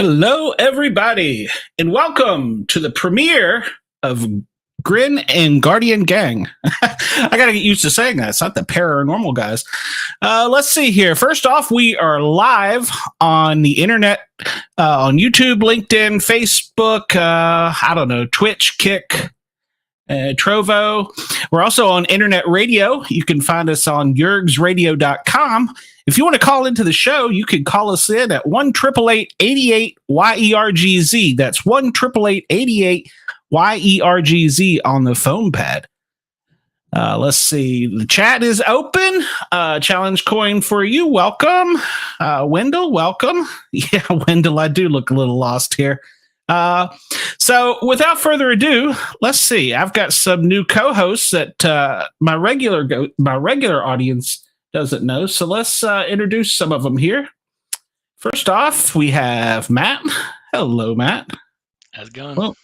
Hello, everybody, and welcome to the premiere of Grin and Guardian Gang. I got to get used to saying that. It's not the paranormal guys. Let's see here. First off, we are live on the internet, on YouTube, LinkedIn, Facebook, Twitch, Kick, Trovo. We're also on internet radio. You can find us on yergsradio.com. If you want to call into the show, you can call us in at 1-888-88-YERGZ. That's 1-888-88-YERGZ on the phone pad. Let's see. The chat is open. Challenge coin for you. Welcome. Wendell, welcome. Yeah, Wendell, I do look a little lost here. So without further ado, let's see. I've got some new co-hosts that my regular audience doesn't know. So let's introduce some of them here. First off, we have Matt. Hello, Matt. How's it going? Well,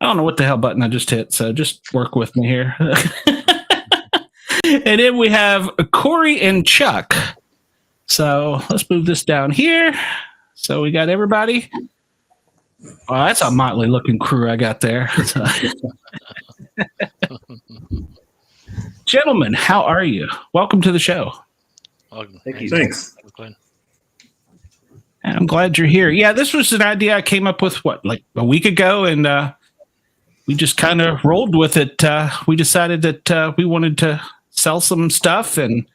I don't know what the hell button I just hit, so just work with me here. And then we have Cory and Chuck. So let's move this down here. So we got everybody. Oh, that's a motley looking crew I got there. Gentlemen, how are you? Welcome to the show. Welcome. Thank you. Thanks. I'm glad you're here. Yeah, this was an idea I came up with, like a week ago, and we just kind of rolled with it. We decided that we wanted to sell some stuff and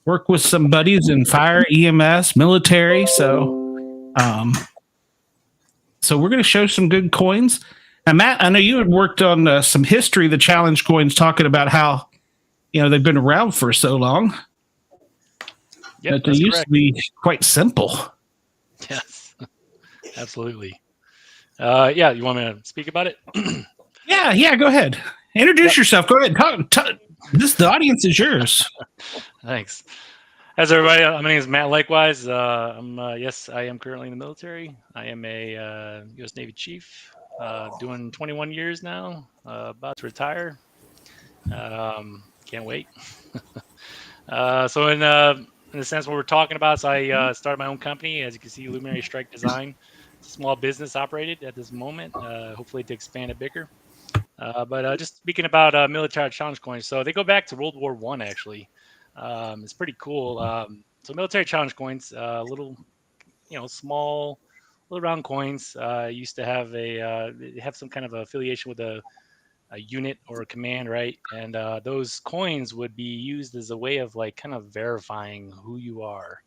work with some buddies in fire, EMS, military. So we're going to show some good coins. And Matt, I know you had worked on some history of the challenge coins, talking about how they've been around for so long. Yeah, that they used to be quite simple. Yes, absolutely. Yeah, you want me to speak about it? Yeah, go ahead. Introduce yourself. Go ahead. The audience is yours. Thanks. As everybody, my name is Matt. Likewise, I am currently in the military. I am a U.S. Navy chief, doing 21 years now. About to retire. Can't wait. So in the sense what we're talking about, so I started my own company, as you can see, Luminary Strike Design. It's a small business operated at this moment, hopefully to expand it bigger. But just speaking about military challenge coins, so they go back to World War I actually. It's pretty cool. So military challenge coins, little, small, little round coins. Used to have they have some kind of affiliation with a unit or a command, right? And those coins would be used as a way of like kind of verifying who you are,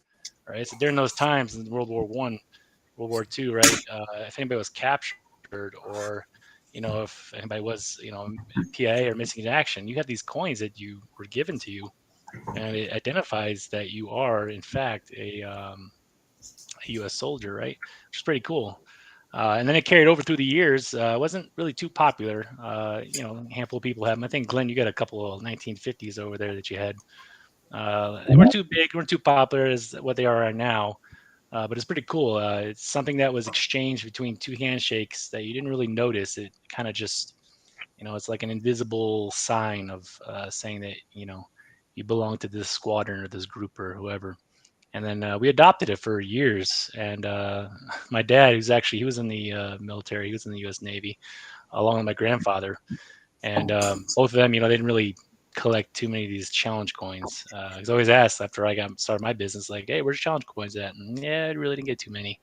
right? So during those times in World War I, World War II, right? If anybody was captured or, if anybody was, PIA or missing in action, you had these coins that you were given to you, and it identifies that you are in fact a U.S. soldier, right? Which is pretty cool. And then it carried over through the years. It wasn't really too popular. A handful of people have them. I think, Glen, you got a couple of 1950s over there that you had. They weren't too big, weren't too popular as what they are right now. But it's pretty cool. It's something that was exchanged between two handshakes that you didn't really notice. It kind of just, it's like an invisible sign of saying that, you belong to this squadron or this group or whoever. And then we adopted it for years. And my dad, he was in the military, he was in the U.S. Navy, along with my grandfather. And both of them, they didn't really collect too many of these challenge coins. I was always asked after I started my business, like, hey, where's challenge coins at? And yeah, I really didn't get too many.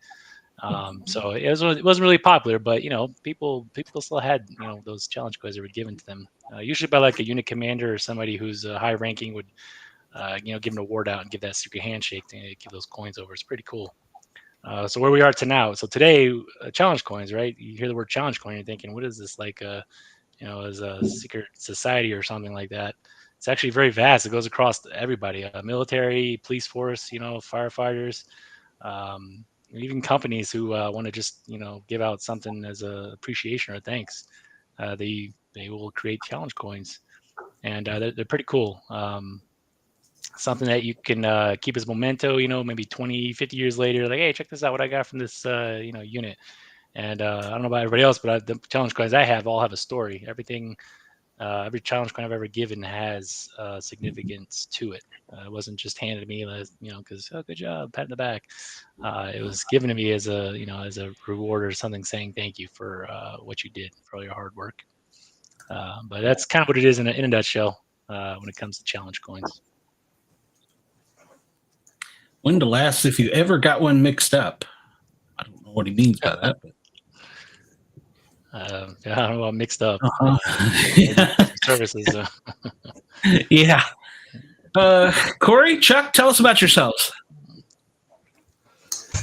So it wasn't really popular, but people still had those challenge coins that were given to them, usually by like a unit commander or somebody who's high ranking would give an award out and give that secret handshake to give those coins over. It's pretty cool. So where we are to now. So today, challenge coins, right? You hear the word challenge coin, you're thinking, what is this, like as a secret society or something like that? It's actually very vast. It goes across everybody, military, police force, firefighters, even companies who want to just, give out something as a appreciation or thanks. They will create challenge coins, and they're pretty cool. Something that you can keep as memento, maybe 20, 50 years later, like, hey, check this out, what I got from this, unit. And I don't know about everybody else, but the challenge coins I have all have a story. Everything Every challenge coin I've ever given has significance to it. It wasn't just handed to me, because good job, pat in the back. It was given to me as a reward or something, saying thank you for what you did, for all your hard work. But that's kind of what it is in a nutshell when it comes to challenge coins. When to last, if you ever got one mixed up. I don't know what he means by that. But. I don't know about mixed up Yeah. services. Yeah. Cory, Chuck, tell us about yourselves.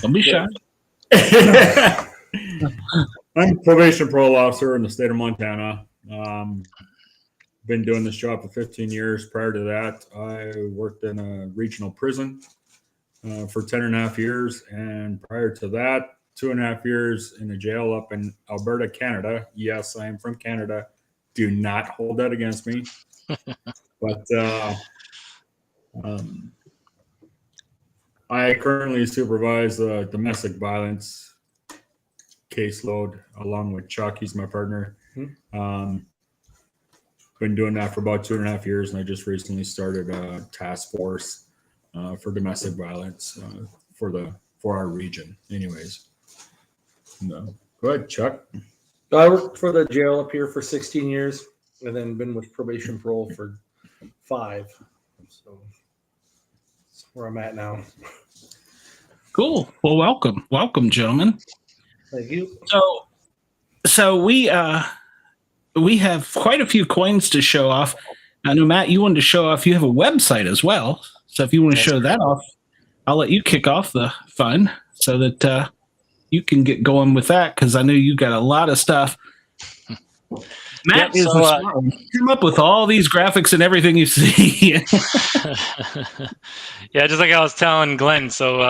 Don't be shy. I'm a probation parole officer in the state of Montana. Been doing this job for 15 years. Prior to that, I worked in a regional prison for 10 and a half years. And prior to that, 2.5 years in a jail up in Alberta, Canada. Yes, I am from Canada. Do not hold that against me. But I currently supervise domestic violence caseload along with Chuck. He's my partner. Been doing that for about 2.5 years, and I just recently started a task force for domestic violence for our region. Anyways, go ahead, Chuck. I worked for the jail up here for 16 years, and then been with probation parole for 5. So that's where I'm at now. Cool. Well, welcome, gentlemen. Thank you. So we have quite a few coins to show off. I know, Matt, you wanted to show off. You have a website as well. So if you want to show that off, I'll let you kick off the fun so that you can get going with that, because I know you got a lot of stuff. Matt is come up with all these graphics and everything you see. Yeah, just like I was telling Glen. So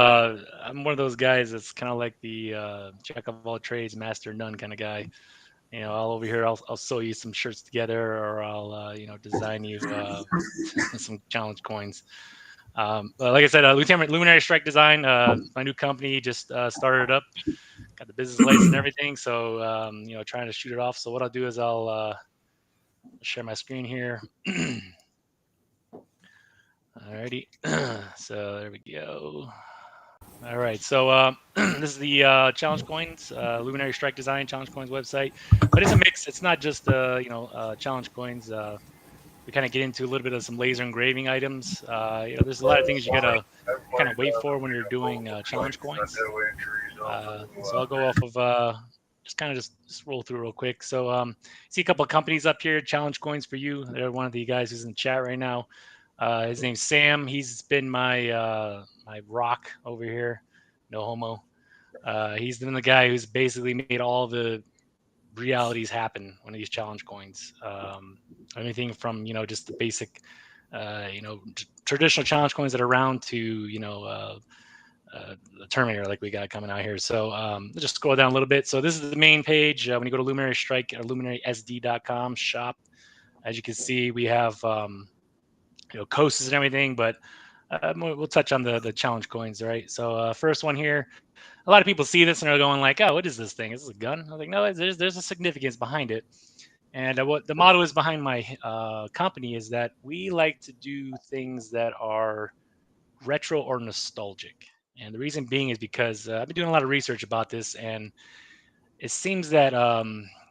I'm one of those guys that's kind of like the jack of all trades, master of none kind of guy. I'll over here, I'll sew you some shirts together, or I'll design you some challenge coins. Like I said, Luminary Strike Design, my new company, just started up. Got the business license and everything, so trying to shoot it off. So what I'll do is I'll share my screen here. Alrighty, so there we go. All right, so this is the challenge coins, Luminary Strike Design challenge coins website, but it's a mix. It's not just challenge coins. We kind of get into a little bit of some laser engraving items. There's a lot of things you gotta kind of wait for when you're doing challenge coins. So I'll go off of just roll through real quick. So see a couple of companies up here, challenge coins for you. They're one of the guys who's in the chat right now. His name's Sam. He's been my my rock over here. No homo. He's been the guy who's basically made all the realities happen on these challenge coins. Anything from just the basic traditional challenge coins that are around to the Terminator like we got coming out here. So just scroll down a little bit. So this is the main page. When you go to Luminary Strike or luminarysd.com shop, as you can see, we have coasters and everything, but we'll touch on the challenge coins, right? So first one here, a lot of people see this and are going like, oh, what is this thing? Is this a gun? I was like, no, there's a significance behind it. And what the motto is behind my company is that we like to do things that are retro or nostalgic. And the reason being is because I've been doing a lot of research about this, and it seems that a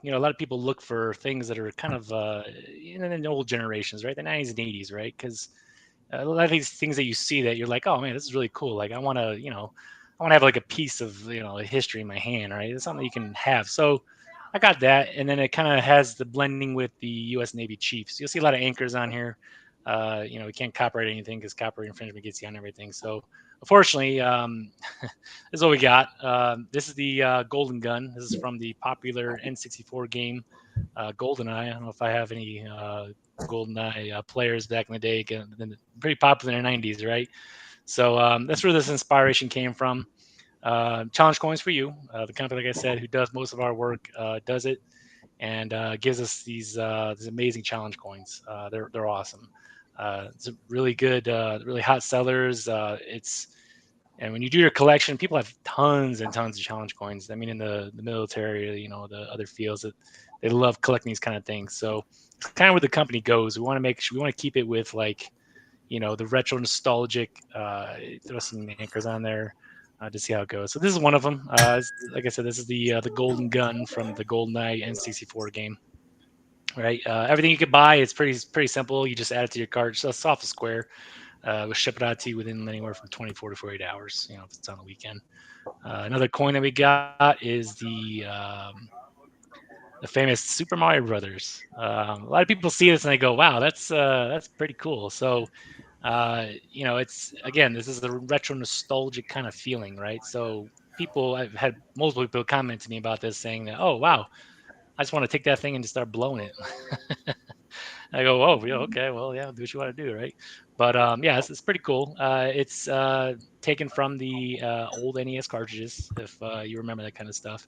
lot of people look for things that are kind of in the old generations, right? The 90s and 80s, right? Because a lot of these things that you see that you're like, oh man, this is really cool. Like I want to have like a piece of history in my hand, right? It's something you can have. So I got that, and then it kind of has the blending with the U.S. Navy Chiefs. You'll see a lot of anchors on here. We can't copyright anything because copyright infringement gets you on everything. So unfortunately, this is what we got. This is the Golden Gun. This is from the popular N64 game, GoldenEye. I don't know if I have any GoldenEye players back in the day. Pretty popular in the 90s, right? So that's where this inspiration came from. Challenge coins for you. The company, like I said, who does most of our work, does it and gives us these amazing challenge coins. They're awesome. It's a really good, really hot sellers. It's And when you do your collection, people have tons and tons of challenge coins. I mean, in the military, you know, the other fields, that they love collecting these kind of things. So it's kind of where the company goes. We want to make sure, we want to keep it with, like, you know, the retro nostalgic, throw some anchors on there to see how it goes. So this is one of them. Like I said, this is the golden gun from the GoldenEye N64 game. Right. Everything you could buy is pretty simple. You just add it to your card. So it's off the square. We'll ship it out to you within anywhere from 24 to 48 hours, you know, if it's on the weekend. Another coin that we got is the famous Super Mario Brothers. A lot of people see this and they go, "Wow, that's pretty cool." So, you know, it's, again, this is the retro nostalgic kind of feeling, right? So I've had multiple people comment to me about this, saying that, "Oh, wow, I just want to take that thing and just start blowing it." I go, "Oh, yeah, okay, well, yeah, do what you want to do, right?" But yeah, it's pretty cool. It's taken from the old NES cartridges, if you remember that kind of stuff,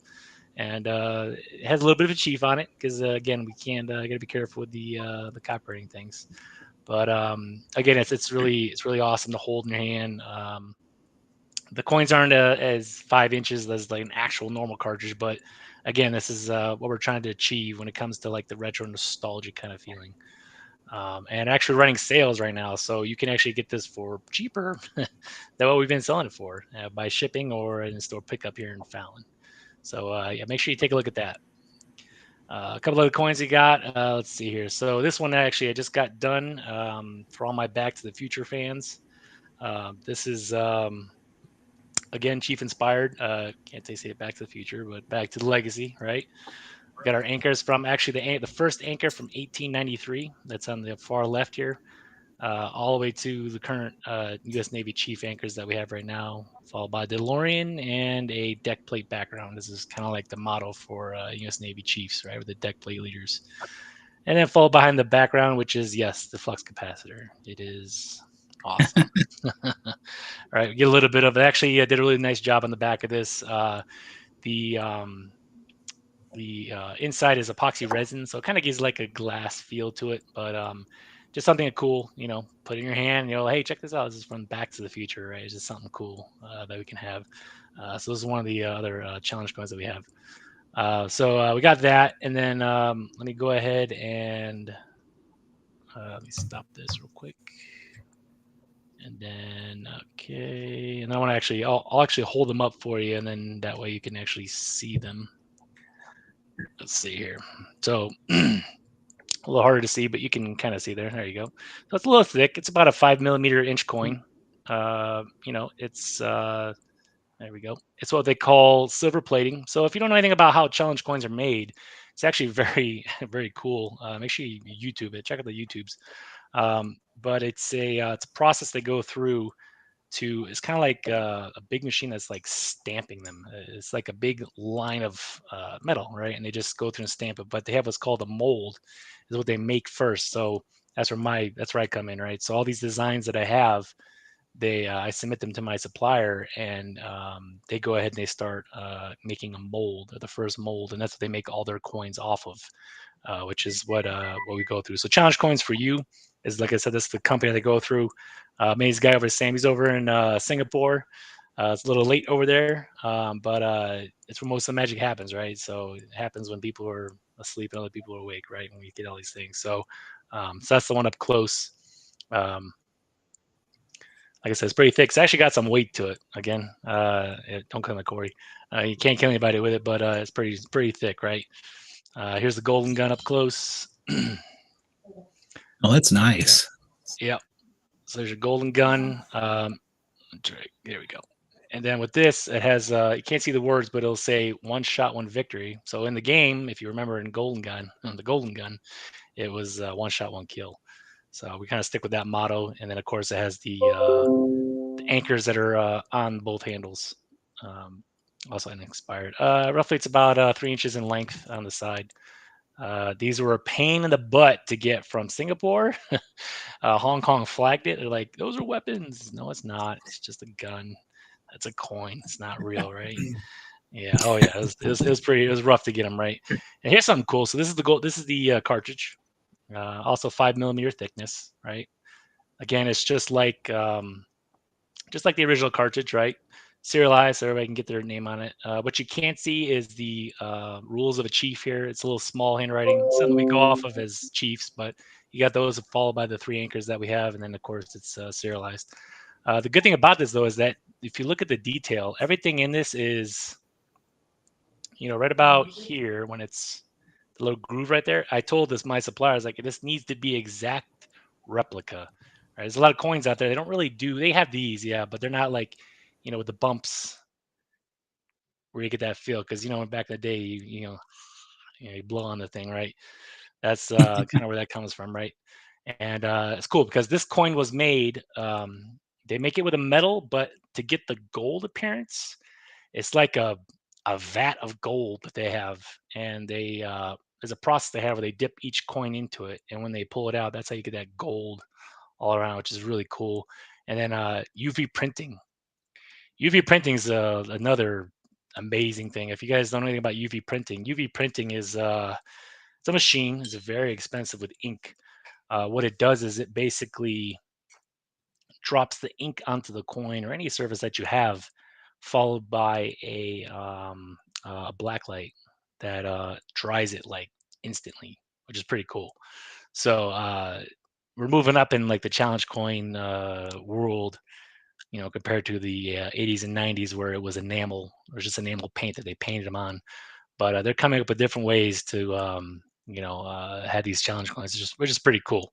and it has a little bit of a chief on it because, again, we can't gotta be careful with the copyrighting things. But again, it's really awesome to hold in your hand. The coins aren't as 5 inches as like an actual normal cartridge, but again, this is what we're trying to achieve when it comes to like the retro nostalgic kind of feeling. And actually running sales right now, so you can actually get this for cheaper than what we've been selling it for, by shipping or in store pickup here in Fallon. So yeah, make sure you take a look at that. A couple other coins you got. Let's see here. So this one actually I just got done, for all my Back to the Future fans. This is again Chief inspired. Can't say it Back to the Future, but Back to the Legacy, right? We got our anchors from actually the first anchor from 1893. That's on the far left here. All the way to the current U.S. Navy Chief anchors that we have right now, followed by DeLorean and a deck plate background. This is kind of like the motto for U.S. Navy Chiefs, right, with the deck plate leaders. And then followed behind the background, which is, yes, the flux capacitor. It is awesome. All right, we get a little bit of it. Actually, did a really nice job on the back of this. The inside is epoxy resin, so it kind of gives like a glass feel to it, but just something cool, you know, put in your hand, you know, hey, check this out. This is from Back to the Future, right? It's just something cool that we can have. So this is one of the other challenge coins that we have. So we got that, and then let me go ahead and let me stop this real quick. And then, okay, and I want to actually, I'll actually hold them up for you, and then that way you can actually see them. Let's see here. So a little harder to see, but you can kind of see there. There you go. So it's a little thick. It's about a 5 millimeter inch coin. You know, it's there we go. It's what they call silver plating. So if you don't know anything about how challenge coins are made, it's actually very, very cool. Make sure you YouTube it. Check out the YouTubes. But it's a process they go through to, it's kind of like a big machine that's like stamping them. It's like a big line of metal, right? And they just go through and stamp it. But they have what's called a mold, is what they make first. So that's where I come in, right? So all these designs that I have, I submit them to my supplier, and they go ahead and they start making a mold, or the first mold, and that's what they make all their coins off of. Which is what we go through. So challenge coins for you is, like I said, this is the company they go through. Amazing guy over Sammy's over in Singapore. It's a little late over there, but it's where most of the magic happens, right? So it happens when people are asleep and other people are awake, right? When we get all these things. So that's the one up close. Like I said, it's pretty thick. It's actually got some weight to it. Again, don't kill me, Cory. You can't kill anybody with it, but it's pretty thick, right? Here's the golden gun up close. Oh, that's nice. Yep. So there's your golden gun. There we go. And then with this, it has, you can't see the words, but it'll say one shot, one victory. So in the game, if you remember in Golden Gun, on the Golden Gun, it was one shot, one kill. So we kind of stick with that motto. And then, of course, it has the anchors that are on both handles. Also unexpired. Roughly, it's about 3 inches in length on the side. These were a pain in the butt to get from Singapore. Hong Kong flagged it. They're like, those are weapons. No, it's not. It's just a gun. That's a coin. It's not real, right? Yeah. Oh, yeah. It was rough to get them right. And here's something cool. So this is the gold. This is the cartridge. Also 5 millimeter thickness, right? Again, it's just like just like the original cartridge, right? Serialized so everybody can get their name on it. What you can't see is the rules of a chief here. It's a little small handwriting, something we go off of as chiefs, but you got those followed by the 3 anchors that we have, and then of course it's serialized. The good thing about this though is that if you look at the detail, everything in this is, right about here when it's the little groove right there. I told my suppliers, like, this needs to be exact replica. Right? There's a lot of coins out there. They don't really do. They have these, yeah, but they're not like, with the bumps where you get that feel. Because back in the day, you blow on the thing, right? That's kind of where that comes from, right? And it's cool because this coin was made. They make it with a metal, but to get the gold appearance, it's like a vat of gold that they have, and there's a process they have where they dip each coin into it, and when they pull it out, that's how you get that gold all around, which is really cool. And then UV printing. UV printing is another amazing thing. If you guys don't know anything about UV printing is it's a machine. It's very expensive with ink. What it does is it basically drops the ink onto the coin or any surface that you have, followed by a black light that dries it like instantly, which is pretty cool. So we're moving up in like the challenge coin world, compared to the 80s and 90s where it was enamel or just enamel paint that they painted them on. But they're coming up with different ways to have these challenge coins, which is pretty cool.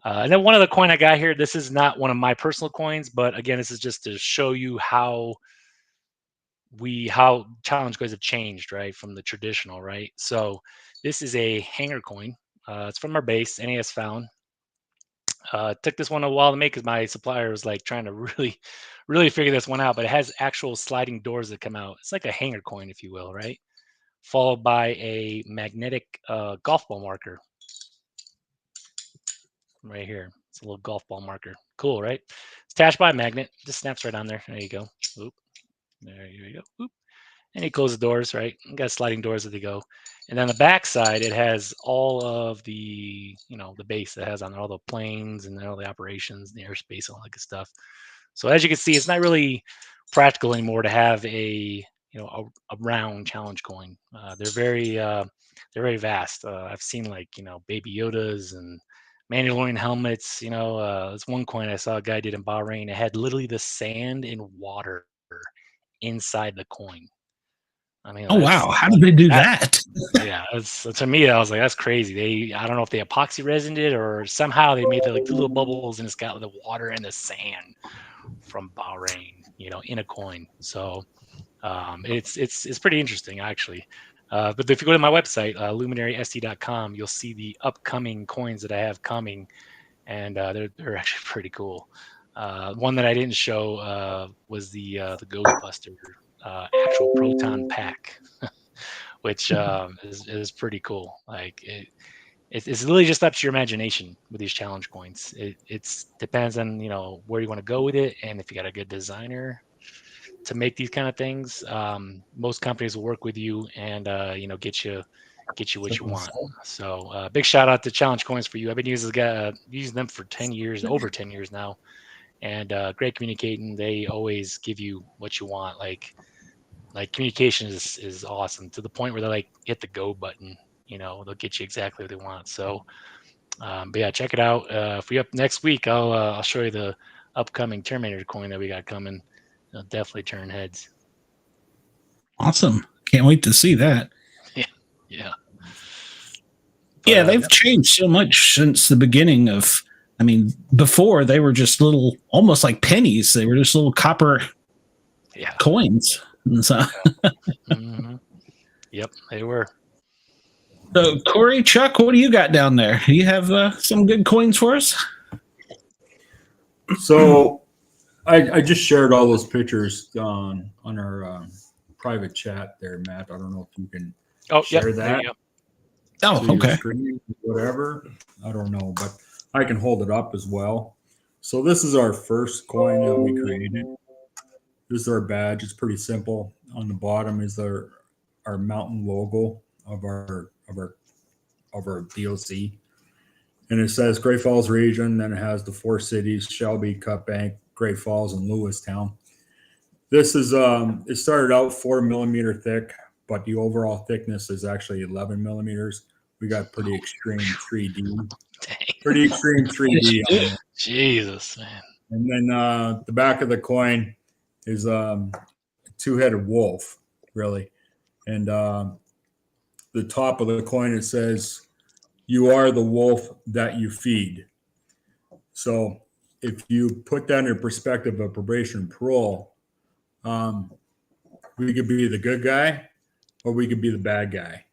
And then one other coin I got here. This is not one of my personal coins, but again, this is just to show you how challenge coins have changed, right, from the traditional, right? So this is a hanger coin. It's from our base, NAS found. Took this one a while to make because my supplier was like trying to really, really figure this one out. But it has actual sliding doors that come out. It's like a hanger coin, if you will, right? Followed by a magnetic golf ball marker right here. It's a little golf ball marker. Cool, right? It's attached by a magnet. Just snaps right on there. There you go. Oop. There you go. Oop. And you close the doors, right? You got sliding doors as they go. And then the back side, it has all of the, the base that has on there, all the planes and all the operations, the airspace, all that good stuff. So as you can see, it's not really practical anymore to have a round challenge coin. They're very vast. I've seen like Baby Yodas and Mandalorian helmets. There's one coin I saw a guy did in Bahrain. It had literally the sand and water inside the coin. I mean, Oh wow! How did they do that? Yeah, to me, I was like, that's crazy. I don't know if they epoxy resined it or somehow they made the little bubbles and it's got the water and the sand from Bahrain, in a coin. So it's pretty interesting actually. But if you go to my website, luminarysd.com, you'll see the upcoming coins that I have coming, and they're actually pretty cool. One that I didn't show was the Ghostbuster actual proton pack, which is pretty cool. Like it's really just up to your imagination with these challenge coins. It depends on where you want to go with it, and if you got a good designer to make these kind of things. Most companies will work with you and get you what you want. So big shout out to Challenge Coins for you. I've been using them for 10 years, over 10 years now, and great communicating. They always give you what you want. Like communication is awesome to the point where they like hit the go button. They'll get you exactly what they want. So, but yeah, check it out. If we up next week, I'll show you the upcoming Terminator coin that we got coming. It'll definitely turn heads. Awesome! Can't wait to see that. Yeah. But, they've changed so much since the beginning of. I mean, before they were just little, almost like pennies. They were just little copper coins. And so, mm-hmm. Yep, they were. So, Cory, Chuck, what do you got down there? Do you have some good coins for us? So, I just shared all those pictures on our private chat there, Matt. I don't know if you can share that. Oh, okay. Screen, whatever. I don't know, but I can hold it up as well. So this is our first coin that we created. This is our badge. It's pretty simple. On the bottom is our mountain logo of our DOC, and it says Great Falls region. Then it has the 4 cities: Shelby, Cut Bank, Great Falls and Lewistown. This is it started out 4 millimeter thick, but the overall thickness is actually 11 millimeters. We got pretty extreme 3D. Dang. Pretty extreme 3D on it. Jesus, man. And then the back of the coin is a two-headed wolf, really. And the top of the coin, it says, "You are the wolf that you feed." So if you put that in perspective of probation and parole, we could be the good guy or we could be the bad guy.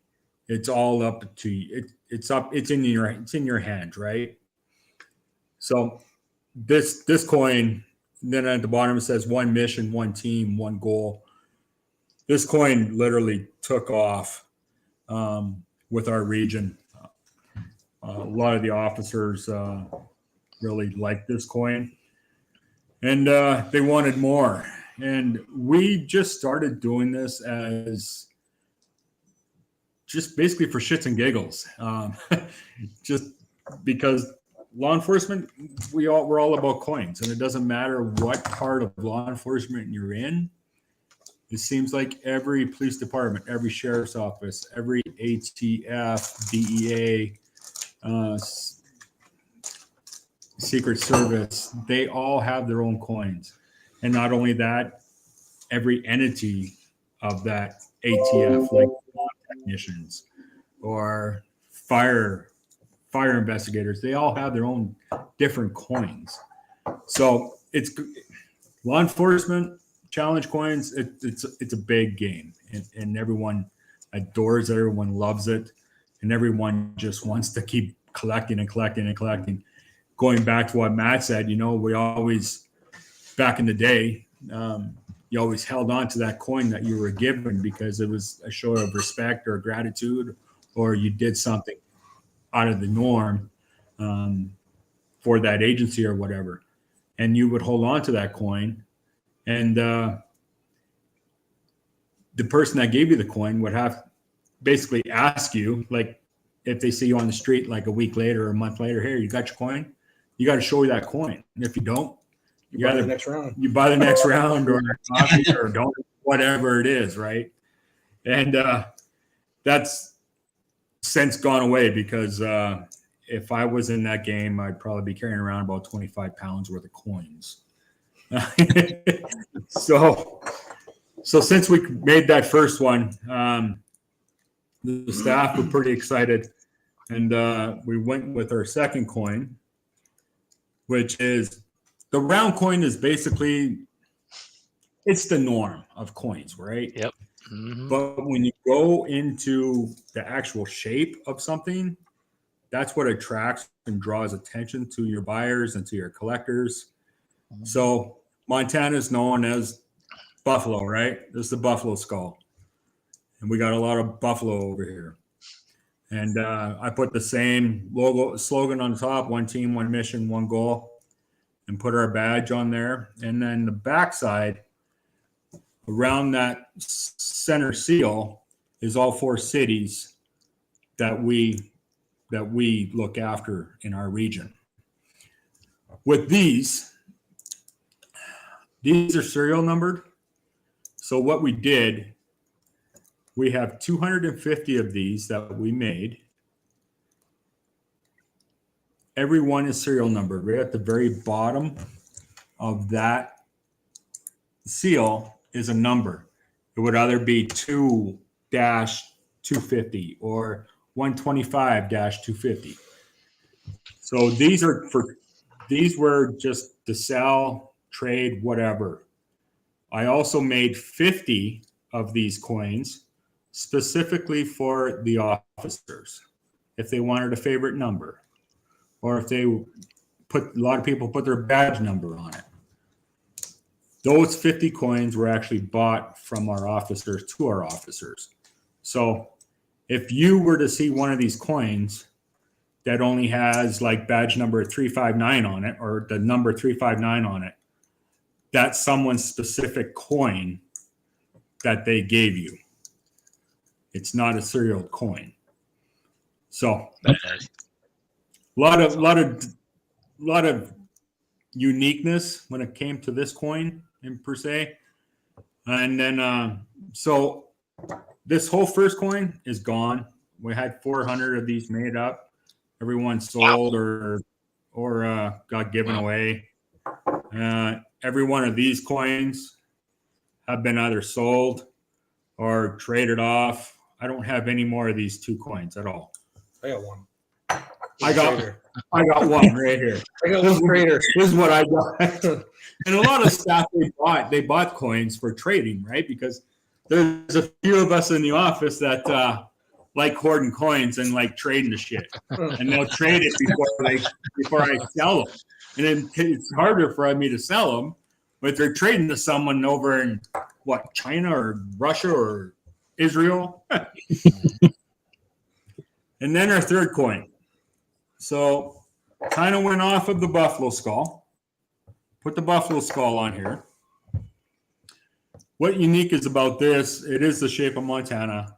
It's all up to you. It's in your hands, right? So this coin, then at the bottom it says 1 mission, 1 team, 1 goal. This coin literally took off with our region. A lot of the officers really liked this coin, and they wanted more. And we just started doing this as just basically for shits and giggles, just because law enforcement, we're all about coins, and it doesn't matter what part of law enforcement you're in. It seems like every police department, every sheriff's office, every ATF, DEA, Secret Service, they all have their own coins. And not only that, every entity of that ATF, like technicians or fire investigators, they all have their own different coins. So it's law enforcement challenge coins. It's a big game, and everyone adores it. Everyone loves it, and everyone just wants to keep collecting and collecting and collecting. Going back to what Matt said, we always, back in the day, you always held on to that coin that you were given because it was a show of respect or gratitude, or you did something out of the norm for that agency or whatever. And you would hold on to that coin, and the person that gave you the coin would have basically ask you, like, if they see you on the street like a week later or a month later, "Here, you got your coin?" You got to show you that coin. And if you don't, you buy the next round. You buy the next round or coffee or don't, whatever it is, right? And that's since gone away because if I was in that game, I'd probably be carrying around about 25 pounds worth of coins. So since we made that first one, the staff were pretty excited, and we went with our second coin, which is the round coin. Is basically, it's the norm of coins, right? Yep. Mm-hmm. But when you go into the actual shape of something, that's what attracts and draws attention to your buyers and to your collectors. Mm-hmm. So Montana is known as buffalo, right? This is the buffalo skull. And we got a lot of buffalo over here. And I put the same slogan on top: 1 team, 1 mission, 1 goal, and put our badge on there. And then the backside, around that center seal, is all 4 cities that we look after in our region. With these are serial numbered. So what we did, we have 250 of these that we made. Every one is serial numbered. Right at the very bottom of that seal is a number. It would either be 2-250 or 125-250. So these were just to sell, trade, whatever. I also made 50 of these coins specifically for the officers, if they wanted a favorite number, or if they a lot of people put their badge number on it. Those 50 coins were actually bought from our officers to our officers. So if you were to see one of these coins that only has like badge number 359 on it, or the number 359 on it, that's someone's specific coin that they gave you. It's not a serial coin. So a lot of uniqueness when it came to this coin in per se. And then, so this whole first coin is gone. We had 400 of these made up. Everyone sold or got given away. Every one of these coins have been either sold or traded off. I don't have any more of these 2 coins at all. I got one. I got one right here. I got one trader. This is what I got. And a lot of staff they bought coins for trading, right? Because there's a few of us in the office that like hoarding coins and like trading the shit, and they'll trade it before I sell them. And then it's harder for me to sell them, but they're trading to someone over in China or Russia or Israel. And then our third coin. So kind of went off of the buffalo skull. Put the buffalo skull on here. What unique is about this, it is the shape of Montana.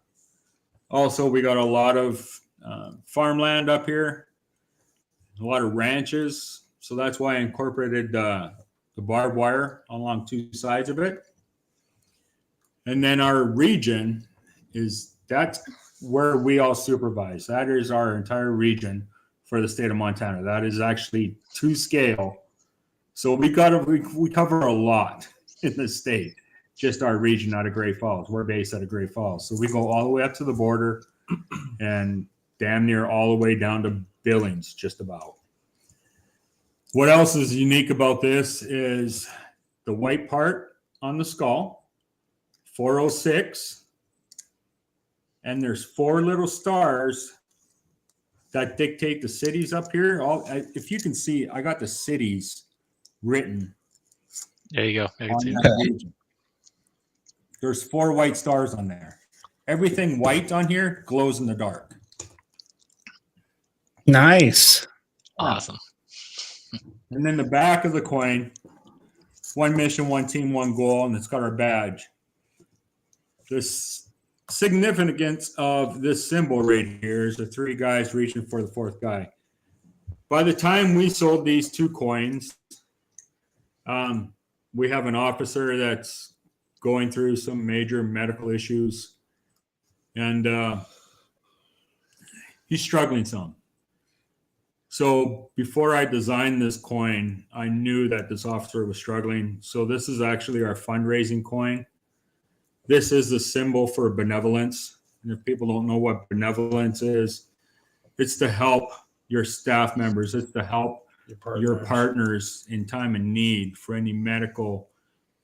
Also, we got a lot of farmland up here, a lot of ranches. So that's why I incorporated the barbed wire along 2 sides of it. And then our region that's where we all supervise. That is our entire region for the state of Montana. That is actually to scale. So we cover a lot in the state. Just our region out of Great Falls. We're based out of Great Falls. So we go all the way up to the border and damn near all the way down to Billings, just about. What else is unique about this is the white part on the skull, 406, and there's 4 little stars that dictate the cities up here. If you can see, I got the cities written. There you go. I can see that. There's 4 white stars on there. Everything white on here glows in the dark. Nice. Awesome. And then the back of the coin, 1 mission, 1 team, 1 goal, and it's got our badge. The significance of this symbol right here is the 3 guys reaching for the 4th guy. By the time we sold these 2 coins, we have an officer that's going through some major medical issues, and he's struggling some. So before I designed this coin, I knew that this officer was struggling. So this is actually our fundraising coin. This is the symbol for benevolence. And if people don't know what benevolence is, it's to help your staff members. It's to help your partners in time of need for any medical,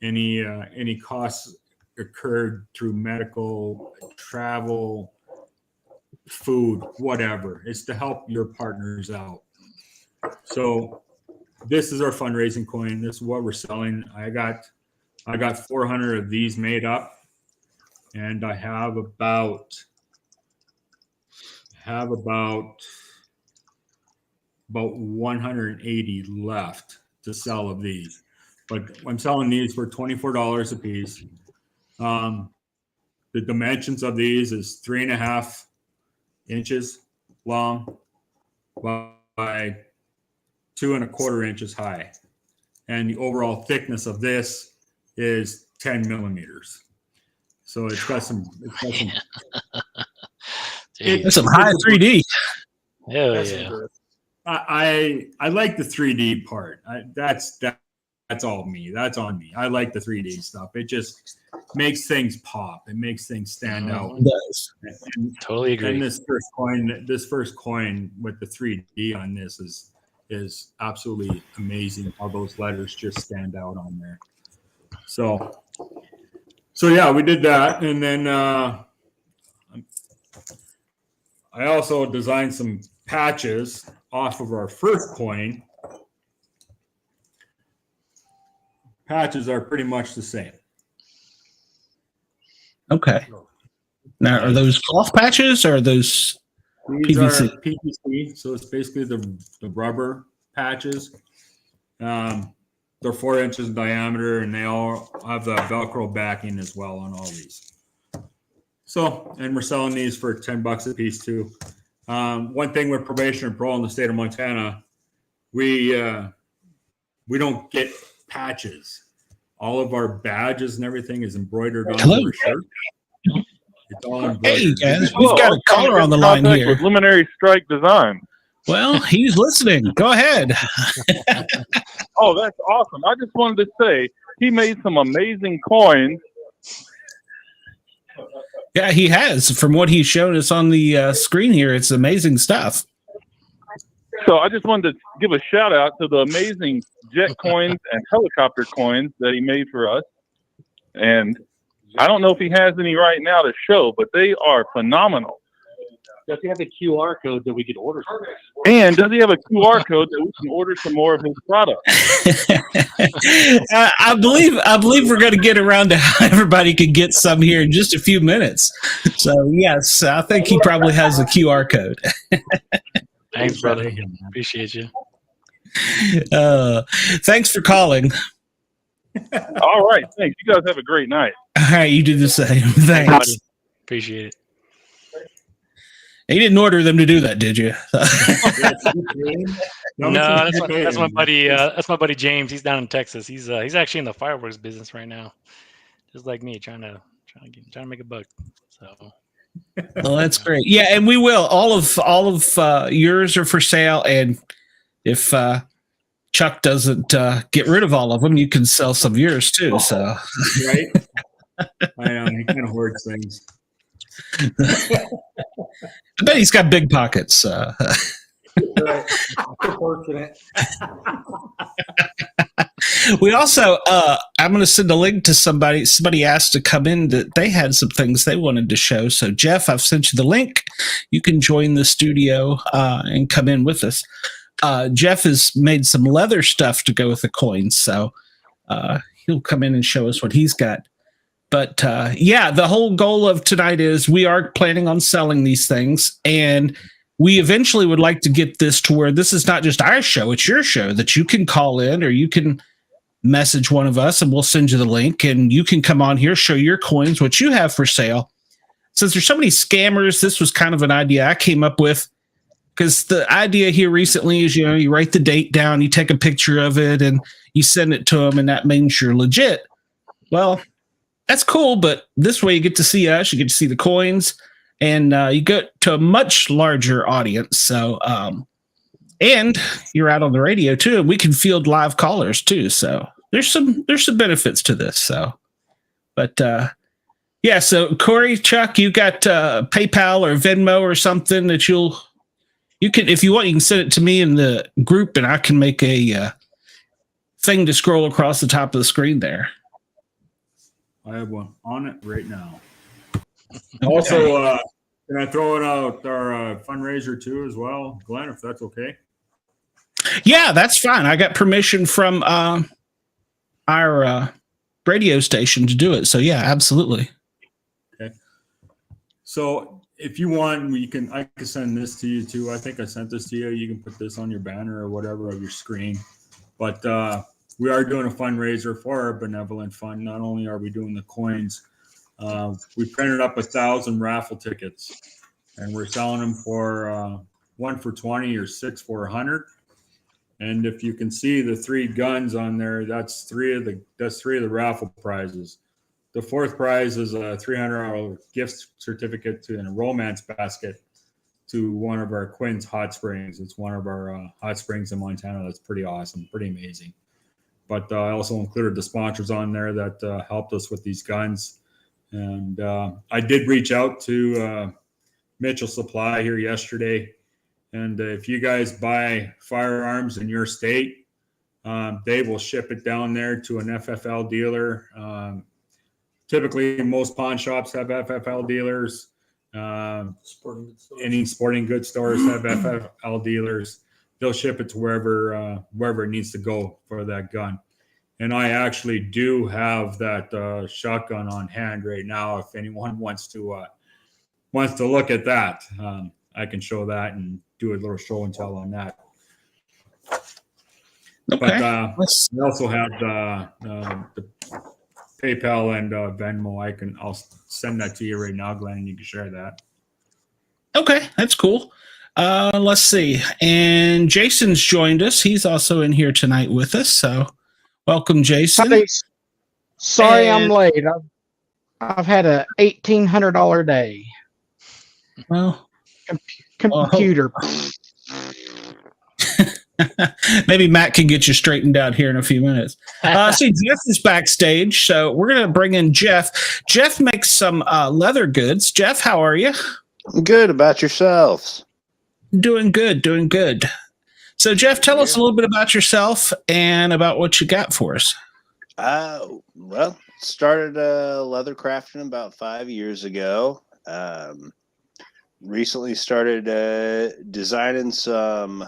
any costs occurred through medical, travel, food, whatever. It's to help your partners out. So this is our fundraising coin. This is what we're selling. I got 400 of these made up, and I have about 180 left to sell of these. But I'm selling these for $24 a piece. The dimensions of these is 3.5 inches long by 2.25 inches high. And the overall thickness of this is 10 millimeters. So it's got some That's some high 3D. Hell yeah. I like the 3D part. That's all me. That's on me. I like the 3D stuff. It just makes things pop. It makes things stand out. It does. And, Totally agree. and this first coin with the 3D on this is absolutely amazing. All those letters just stand out on there. So yeah, we did that, and then I also designed some patches off of our first coin. Patches are pretty much the same. Okay. Now, are those cloth patches or are those These PVC? are PVC, so it's basically the rubber patches. They're 4 inches in diameter, and they all have the Velcro backing as well on all these. So, and we're selling these for $10 a piece too. One thing with probation and parole in the state of Montana, we we don't get patches. All of our badges and everything is embroidered on Hello. our shirt. It's all embroidered. Hey, guys, we've got a caller on the line here. With Luminary Strike Design. Well, he's listening. Go ahead. Oh, that's awesome. I just wanted to say he made some amazing coins. Yeah, he has. From what he's shown us on the screen here, it's amazing stuff. So I just wanted to give a shout out to the amazing jet coins and helicopter coins that he made for us. And I don't know if he has any right now to show, but they are phenomenal. Does he have a QR code that we could order from? And does he have a QR code that we can order some more of his product? I believe we're going to get around to how everybody can get some here in just a few minutes. So yes, I think he probably has a QR code. Thanks, brother. Appreciate you. Thanks for calling. All right. Thanks. You guys have a great night. All right, you do the same. Thanks. Buddy. Appreciate it. You didn't order them to do that, did you? No, that's my buddy. That's my buddy James. He's down in Texas. He's actually in the fireworks business right now, just like me, trying to make a buck. So. Well, that's great. Yeah, and we will. All of yours are for sale, and if Chuck doesn't get rid of all of them, you can sell some of yours too. So, Right? I know he kind of hoards things. I bet he's got big pockets. Fortunate. We also, I'm going to send a link to somebody. Somebody asked to come in that they had some things they wanted to show. So, Jeff, I've sent you the link. You can join the studio and come in with us. Jeff has made some leather stuff to go with the coins, so he'll come in and show us what he's got. But yeah, the whole goal of tonight is we are planning on selling these things, and we eventually would like to get this to where this is not just our show, it's your show, that you can call in or you can message one of us and we'll send you the link and you can come on here, show your coins, what you have for sale. Since there's so many scammers, this was kind of an idea I came up with, because the idea here recently is, you write the date down, you take a picture of it and you send it to them, and that means you're legit. Well, that's cool, but this way you get to see us, you get to see the coins, and you get to a much larger audience. So, and you're out on the radio too, and we can field live callers too. So there's some benefits to this. So, but yeah. So Cory, Chuck, you got PayPal or Venmo or something that you can, if you want, you can send it to me in the group, and I can make a thing to scroll across the top of the screen there. I have one on it right now. Also, can I throw it out our fundraiser too as well, Glenn, if that's okay? Yeah, that's fine. I got permission from our radio station to do it. So yeah, absolutely. Okay. So if you want, I can send this to you too. I think I sent this to you. You can put this on your banner or whatever of your screen. But we are doing a fundraiser for our benevolent fund. Not only are we doing the coins, we printed up 1,000 raffle tickets, and we're selling them for 1 for 20 or 6 for 100. And if you can see the 3 guns on there, that's three of the raffle prizes. The 4th prize is a $300 gift certificate to a romance basket to one of our Quinn's hot springs. It's one of our hot springs in Montana. That's pretty awesome, pretty amazing. But I also included the sponsors on there that helped us with these guns. And I did reach out to Mitchell Supply here yesterday. And if you guys buy firearms in your state, they will ship it down there to an FFL dealer. Typically, most pawn shops have FFL dealers. Any sporting goods stores have FFL dealers. They'll ship it to wherever it needs to go for that gun. And I actually do have that shotgun on hand right now. If anyone wants to look at that, I can show that and do a little show and tell on that. Okay. But we also have the PayPal and Venmo. I'll send that to you right now, Glenn, and you can share that. Okay, that's cool. Let's see. And Jason's joined us. He's also in here tonight with us. So welcome, Jason. Hi. Sorry I'm And- late. I've had a $1,800 day. Well, Computer. maybe Matt can get you straightened out here in a few minutes. See, Jeff is backstage, so we're going to bring in Jeff. Jeff makes some leather goods. Jeff, how are you? Good. About yourselves? Doing good, doing good. So, Jeff, tell us a little bit about yourself and about what you got for us. Well, started leather crafting about 5 years ago. Recently started designing some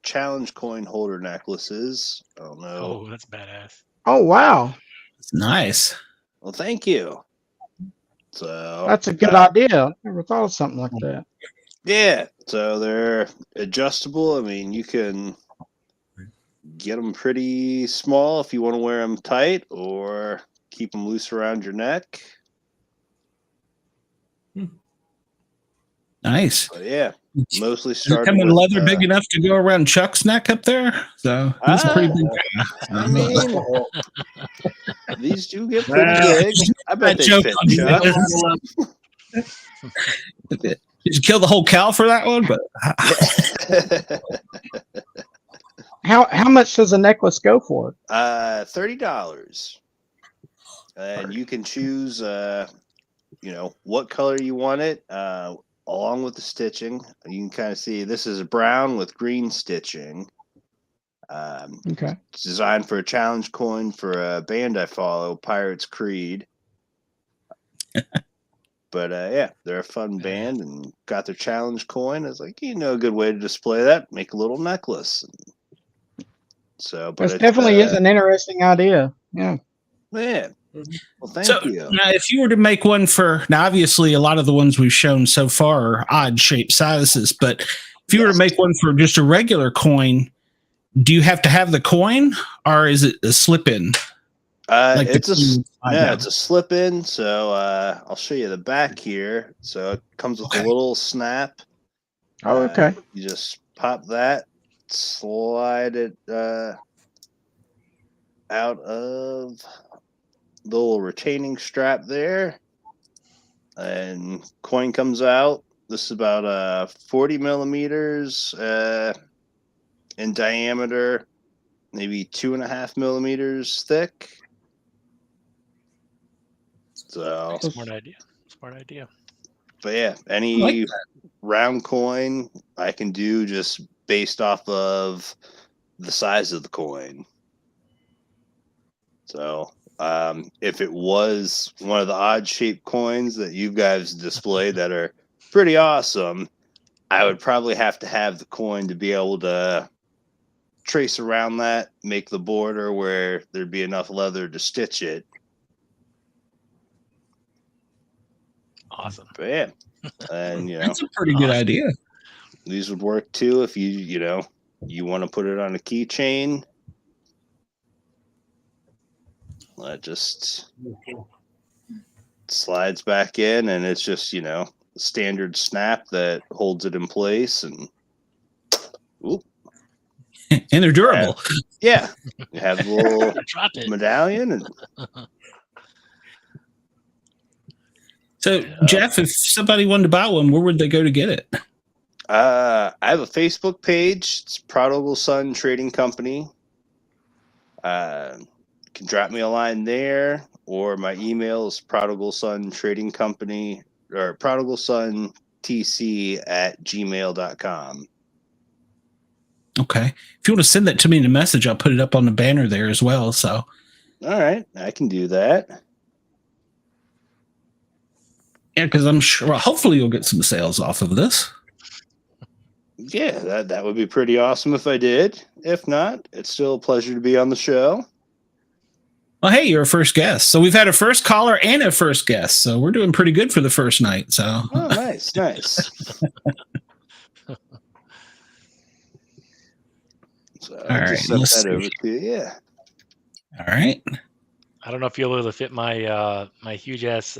challenge coin holder necklaces. I don't know. Oh, that's badass. Oh, wow. It's nice. Well, thank you. So That's a good idea. I never thought of something like that. yeah, so they're adjustable. I mean, you can get them pretty small if you want to wear them tight, or keep them loose around your neck. Nice. But yeah, mostly Is it started coming with, leather big enough to go around Chuck's neck up there? So he's a pretty big guy. I mean, these do get pretty big. I bet they joke fit on you. Chuck. Did you kill the whole cow for that one? But How much does a necklace go for? $30, and you can choose, what color you want it, along with the stitching. You can kind of see this is brown with green stitching. Okay. It's designed for a challenge coin for a band I follow, Pirates Creed. But yeah, they're a fun band and got their challenge coin. It's like, a good way to display that, make a little necklace. So, but This definitely is an interesting idea. Yeah. Yeah. Well, thank you. now, if you were to make one now obviously a lot of the ones we've shown so far are odd shaped sizes, but if you were to make one for just a regular coin, do you have to have the coin, or is it a slip in? It's a slip in. So I'll show you the back here. So it comes with a little snap. Oh, okay. You just pop that, slide it out of the little retaining strap there, and coin comes out. This is about 40 millimeters in diameter, maybe 2.5 millimeters thick. So Smart idea. But yeah, any round coin I can do just based off of the size of the coin. So if it was one of the odd shaped coins that you guys display that are pretty awesome, I would probably have to have the coin to be able to trace around that, make the border where there'd be enough leather to stitch it. Awesome. But yeah, and That's a pretty good idea. these would work too if you want to put it on a keychain. That just slides back in, and it's just a standard snap that holds it in place, and And they're durable. yeah, you have a little Drop it. medallion, and So, Jeff, if somebody wanted to buy one, where would they go to get it? I have a Facebook page. It's Prodigal Son Trading Company. You can drop me a line there, or my email is prodigalsontradingcompany or prodigalsontc@gmail.com. Okay. If you want to send that to me in a message, I'll put it up on the banner there as well. So, All right, I can do that. yeah, because I'm sure, hopefully you'll get some sales off of this. Yeah, that would be pretty awesome if I did. If not, it's still a pleasure to be on the show. Well, hey, you're a first guest. So we've had a first caller and a first guest. So we're doing pretty good for the first night. So, Oh, nice. So All I right, just sent let's that see. over to you. Yeah. All right. I don't know if you'll be able to fit my my huge ass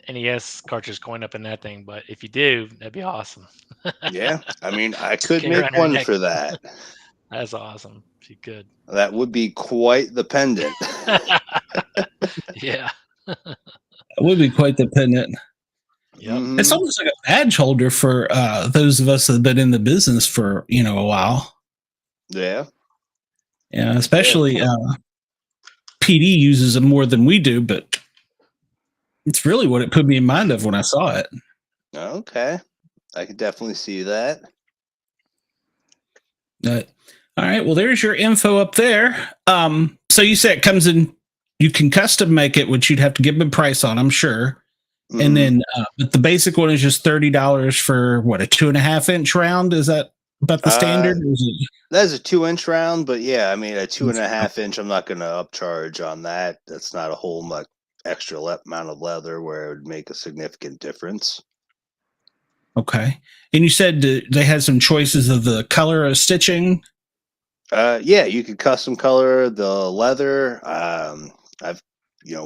NES cartridge coin up in that thing, but if you do, that'd be awesome. Yeah, I mean, I Just could carry make around your one neck. for that. That's awesome. If you could. That would be quite the pendant. Yeah. It would be quite the pendant. Yep. Mhm. It's almost like a badge holder for those of us that have been in the business for a while. Yeah. Yeah, especially PD uses them more than we do, but it's really what it put me in mind of when I saw it. Okay. I could definitely see that. All right, well, there's your info up there. So you said it comes in, you can custom make it, which you'd have to give them a price on, I'm sure. Mhm. And then, but the basic one is just $30 for what, a 2.5-inch round? Is that about the standard? Or is it- That's a 2-inch round, but yeah, I mean, a 2.5-inch, I'm not going to upcharge on that. That's not a whole much extra amount of leather where it would make a significant difference. Okay. And you said they had some choices of the color of stitching. Yeah, you could custom color the leather. I've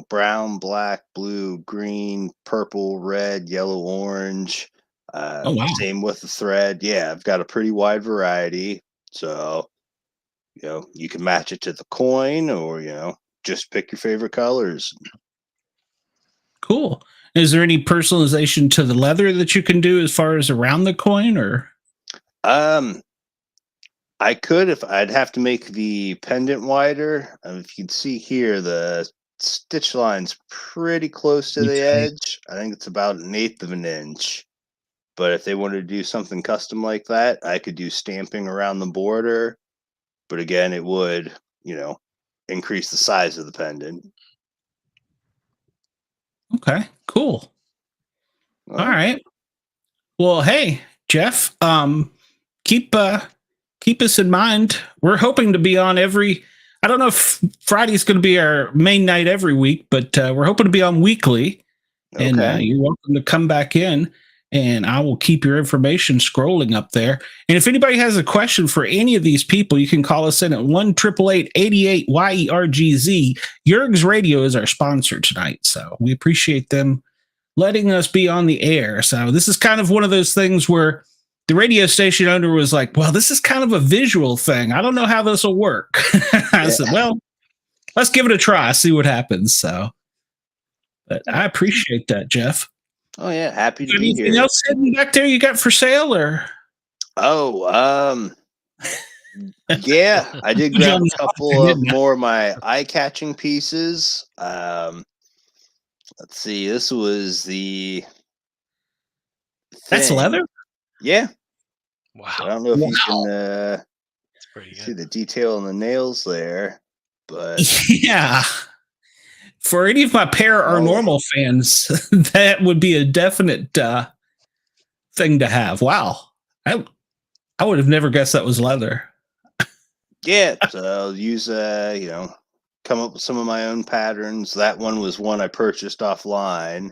brown, black, blue, green, purple, red, yellow, orange. Oh, wow. Same with the thread. Yeah, I've got a pretty wide variety. So, you can match it to the coin or, just pick your favorite colors. Cool. Is there any personalization to the leather that you can do as far as around the coin, or? I could if I'd have to make the pendant wider. If you'd see here, the stitch line's pretty close to the Okay. edge. I think it's about 1/8 of an inch. But if they wanted to do something custom like that, I could do stamping around the border. But again, it would, increase the size of the pendant. Okay, cool. Well, All right. Well, hey, Jeff, keep us in mind. We're hoping to be on every. I don't know if Friday's going to be our main night every week, but we're hoping to be on weekly. And okay. you're welcome to come back in, and I will keep your information scrolling up there. And if anybody has a question for any of these people, you can call us in at 1-888-88-YERGZ. Yerg's Radio is our sponsor tonight, so we appreciate them letting us be on the air. So this is kind of one of those things where the radio station owner was like, well, this is kind of a visual thing. I don't know how this will work. I said, well, let's give it a try, see what happens. So, but I appreciate that, Jeff. Oh yeah, happy to be Anything here. else sitting back there you got for sale, or? Oh, yeah, I did grab a couple of more of my eye-catching pieces. Let's see, this was the That's thing. leather? Yeah. Wow. I don't know if you can That's pretty see good. the detail on the nails there, but Yeah. For any of my paranormal fans, that would be a definite thing to have. Wow. I would have never guessed that was leather. yeah, so I'll use come up with some of my own patterns. That one was one I purchased offline.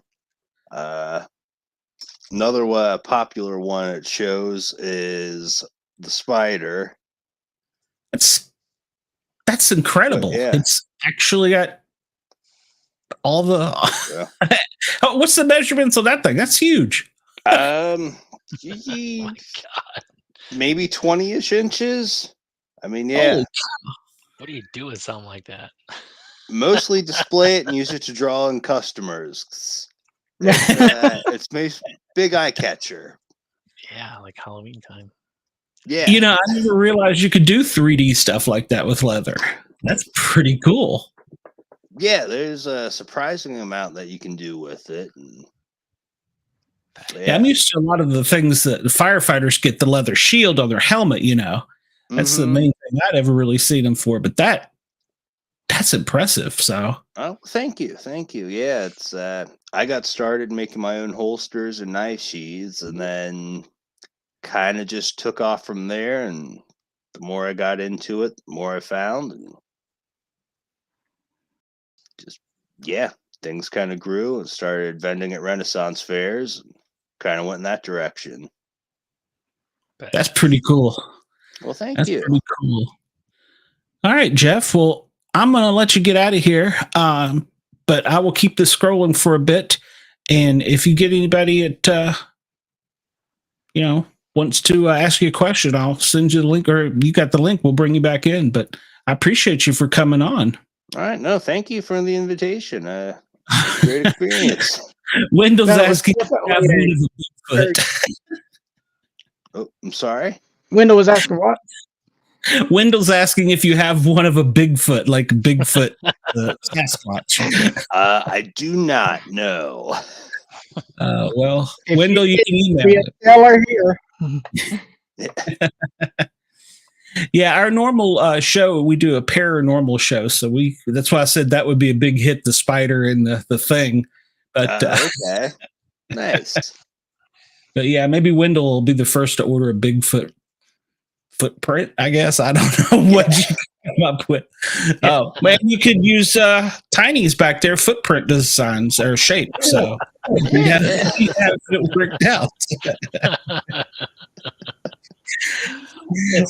Another popular one it shows is the spider. That's incredible. Yeah. It's actually got all the Oh, what's the measurements on that thing? That's huge. Oh my God. Maybe 20-ish inches. I mean, yeah. Holy What do you do with something like that? Mostly display it and use it to draw in customers. It's big eye catcher. Yeah, like Halloween time. Yeah. I never realized you could do 3D stuff like that with leather. That's pretty cool. Yeah, there's a surprising amount that you can do with it. And, Yeah, I'm used to a lot of the things that the firefighters get the leather shield on their helmet, That's the main thing I'd ever really seen them for, but that's impressive. So, oh, thank you. Yeah, it's I got started making my own holsters and knife sheaths, and then kind of just took off from there. And the more I got into it, the more I found, and just things kind of grew and started vending at Renaissance fairs. And kind of went in that direction. that's pretty cool. Well, thank That's you. pretty cool. All right, Jeff. Well, I'm going to let you get out of here, but I will keep this scrolling for a bit. And if you get anybody at, wants to ask you a question, I'll send you the link, or you got the link. We'll bring you back in. But I appreciate you for coming on. All right. No, thank you for the invitation. Great experience. Wendell's That was asking if you have definitely one of a Bigfoot. Oh, I'm sorry. Wendell was asking what? Wendell's asking if you have one of a Bigfoot, like Bigfoot Sasquatch. I do not know. Well, If Wendell, you can email Be a it. seller here. Yeah, our normal show, we do a paranormal show, so that's why I said that would be a big hit, the spider and the thing. But Okay, nice. but yeah, maybe Wendell will be the first to order a Bigfoot footprint. I guess I don't know what you come up with. Oh man, you could use Tiny's back there footprint designs or shape. So you have it worked out.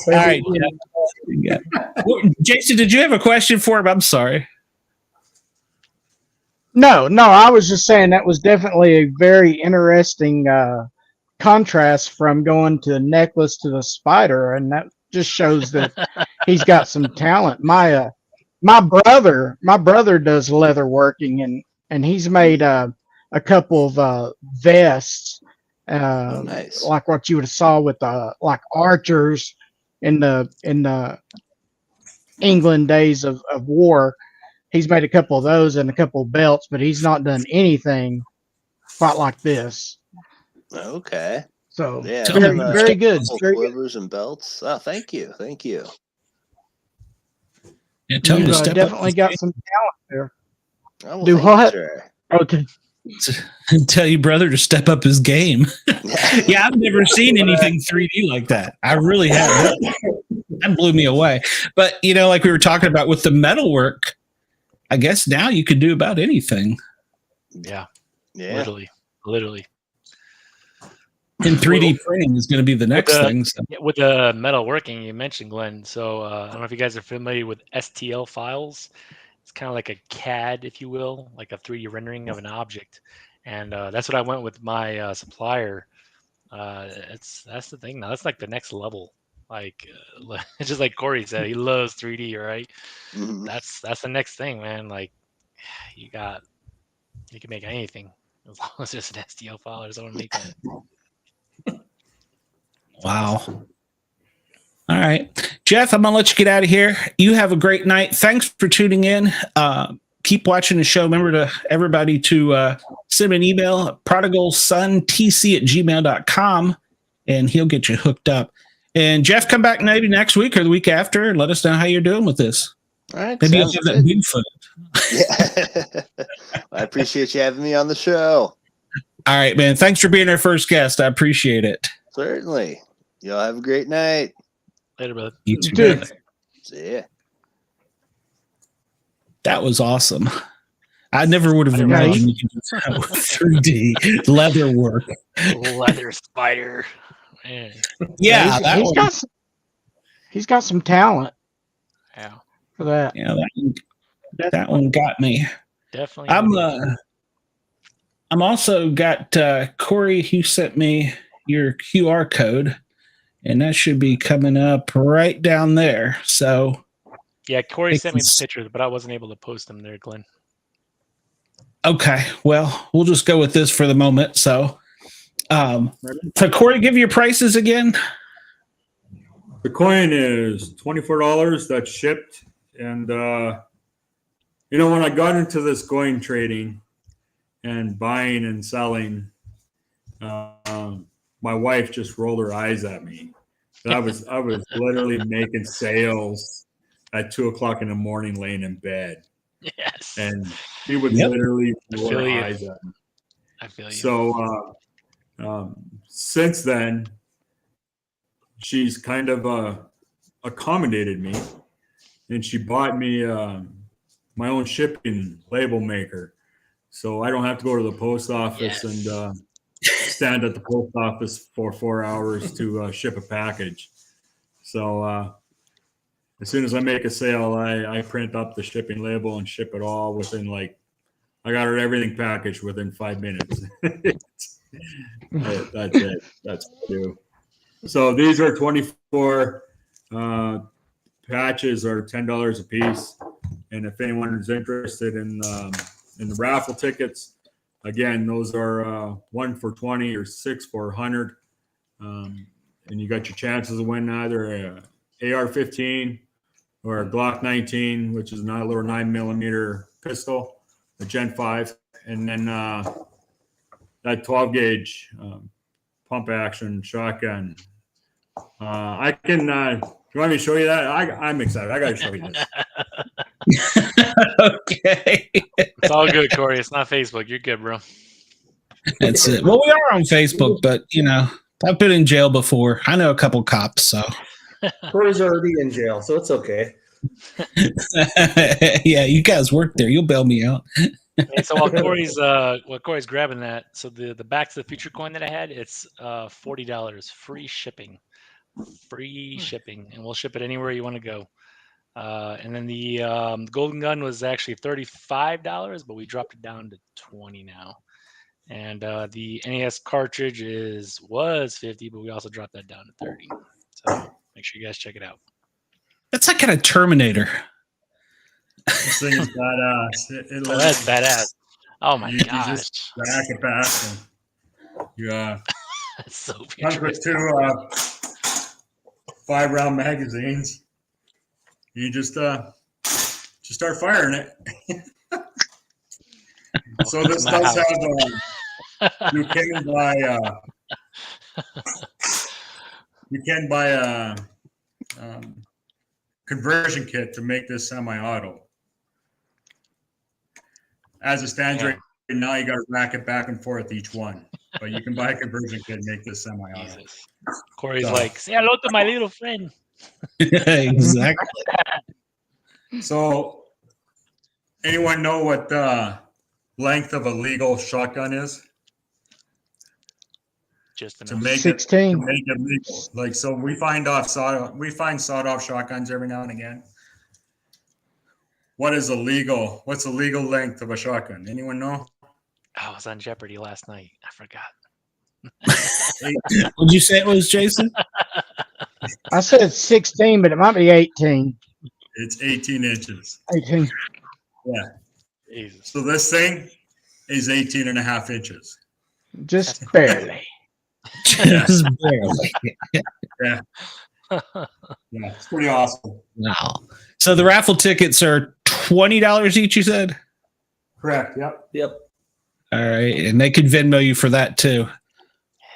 All right, yeah. Well, Jason, did you have a question for him? I'm sorry. No, I was just saying that was definitely a very interesting contrast from going to the necklace to the spider, and that just shows that he's got some talent. My brother does leather working, and he's made a couple of vests, Nice. like what you would have saw with like archers in the England days of war. He's made a couple of those and a couple of belts, but he's not done anything quite like this. Okay. So Yeah, very, very good. Very good. Quivers and belts. Oh, thank you. Yeah, tell him to You've step definitely up. got some talent there. Oh, well, Do thank you, what? sir. Okay. Tell your brother to step up his game. Yeah, I've never seen anything 3D like that. I really haven't. That blew me away. But like we were talking about with the metalwork, I guess now you could do about anything. Yeah. Yeah. Literally. And 3D printing is going to be the next thing. So. Yeah, with the metal working, you mentioned, Glenn. So I don't know if you guys are familiar with STL files. It's kind of like a CAD, if you will, like a 3D rendering of an object. And that's what I went with my supplier. That's the thing now. That's like the next level. Like just like Cory said, he loves 3D, right? Mhm. That's the next thing, man. Like you can make anything as long as it's an STL file or someone making it. Wow. All right. Jeff, I'm going to let you get out of here. You have a great night. Thanks for tuning in. Keep watching the show. Remember to everybody to send an email, prodigalsontc@gmail.com, and he'll get you hooked up. And Jeff, come back maybe next week or the week after and let us know how you're doing with this. All right. Maybe you'll sounds have that good. Bigfoot. Yeah. I appreciate you having me on the show. All right, man. Thanks for being our first guest. I appreciate it. Certainly. Y'all have a great night. Later, brother. You too. Dude. See ya. That was awesome. I never would have imagined you could do that with 3D leather work. Leather spider. Man. Yeah, he's got some talent Yeah. for that. Yeah, that one got me. Definitely. I'm also got Cory, who sent me your QR code, and that should be coming up right down there. So Yeah, Cory sent me the pictures, but I wasn't able to post them there, Glenn. okay, well, we'll just go with this for the moment. So Cory, give your prices again. The coin is $24. That's shipped. And, when I got into this coin trading and buying and selling, my wife just rolled her eyes at me. I was literally making sales at 2:00 in the morning, laying in bed. Yes. And she would literally roll her you. eyes at me. I feel you. So since then, she's kind of accommodated me, and she bought me my own shipping label maker, so I don't have to go to the post office and stand at the post office for 4 hours to ship a package. So as soon as I make a sale, I print up the shipping label and ship it all within I got everything packaged within 5 minutes. That's it. That's what I do. So these are 24 patches are $10 a piece. And if anyone is interested in the raffle tickets, again, those are 1 for 20 or 6 for 100. And you got your chances of winning either a AR-15 or a Glock 19, which is not a little 9mm pistol, a Gen 5, and then that 12 gauge pump action shotgun. I can. You want me to show you that? I'm excited. I got to show you this. Okay. It's all good, Cory. It's not Facebook. You're good, bro. That's it. Well, we are on Facebook, but I've been in jail before. I know a couple cops, so. Cory's already in jail, so it's okay. Yeah, you guys work there. You'll bail me out. Hey, so while Cory's grabbing that, so the Back to the Future coin that I had, it's $40, free shipping, and we'll ship it anywhere you want to go. And then the golden gun was actually $35, but we dropped it down to $20 now. And the NES cartridge was $50, but we also dropped that down to $30. So make sure you guys check it out. That's like kind of Terminator. This thing is badass. That's badass. Oh my you gosh. Just rack it back. And That's so comes with futuristic. 2 5-round magazines. You just start firing it. So this does have you can buy a conversion kit to make this semi-auto. As it stands right now, you got to rack it back and forth each one. But you can buy a conversion kit and make this semi-auto. Cory's like, say hello to my little friend. Exactly. So, anyone know what the length of a legal shotgun is? Just To make 16. to make it legal. So we find sawed-off shotguns every now and again. What's the legal length of a shotgun? Anyone know? I was on Jeopardy last night. I forgot. Would you say it was, Jason? I said 16, but it might be 18. It's 18 inches. 18. Yeah. Jesus. So this thing is 18 and a half inches. Just barely. Just barely. Yeah. Yeah, it's pretty awesome. Wow. So the raffle tickets are $20 each, you said? Correct. Yep. Yep. All right. And they could Venmo you for that too.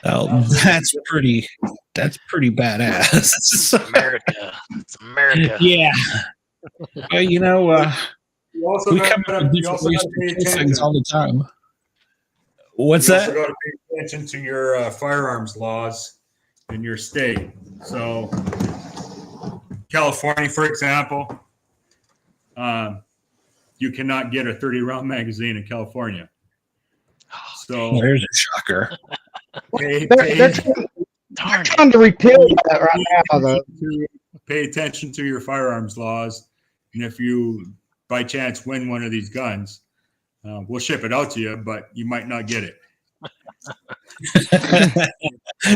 Oh, that's pretty badass. It's America. It's America. Yeah. Well, You also we got come up with different ways to do things all the time. What's you that? also got to pay attention to your firearms laws in your state. So, California, for example, you cannot get a 30-round magazine in California. So There's a shocker. They're trying to repeal that right now, though. Pay attention to your firearms laws, and if you by chance win one of these guns, we'll ship it out to you, but you might not get it.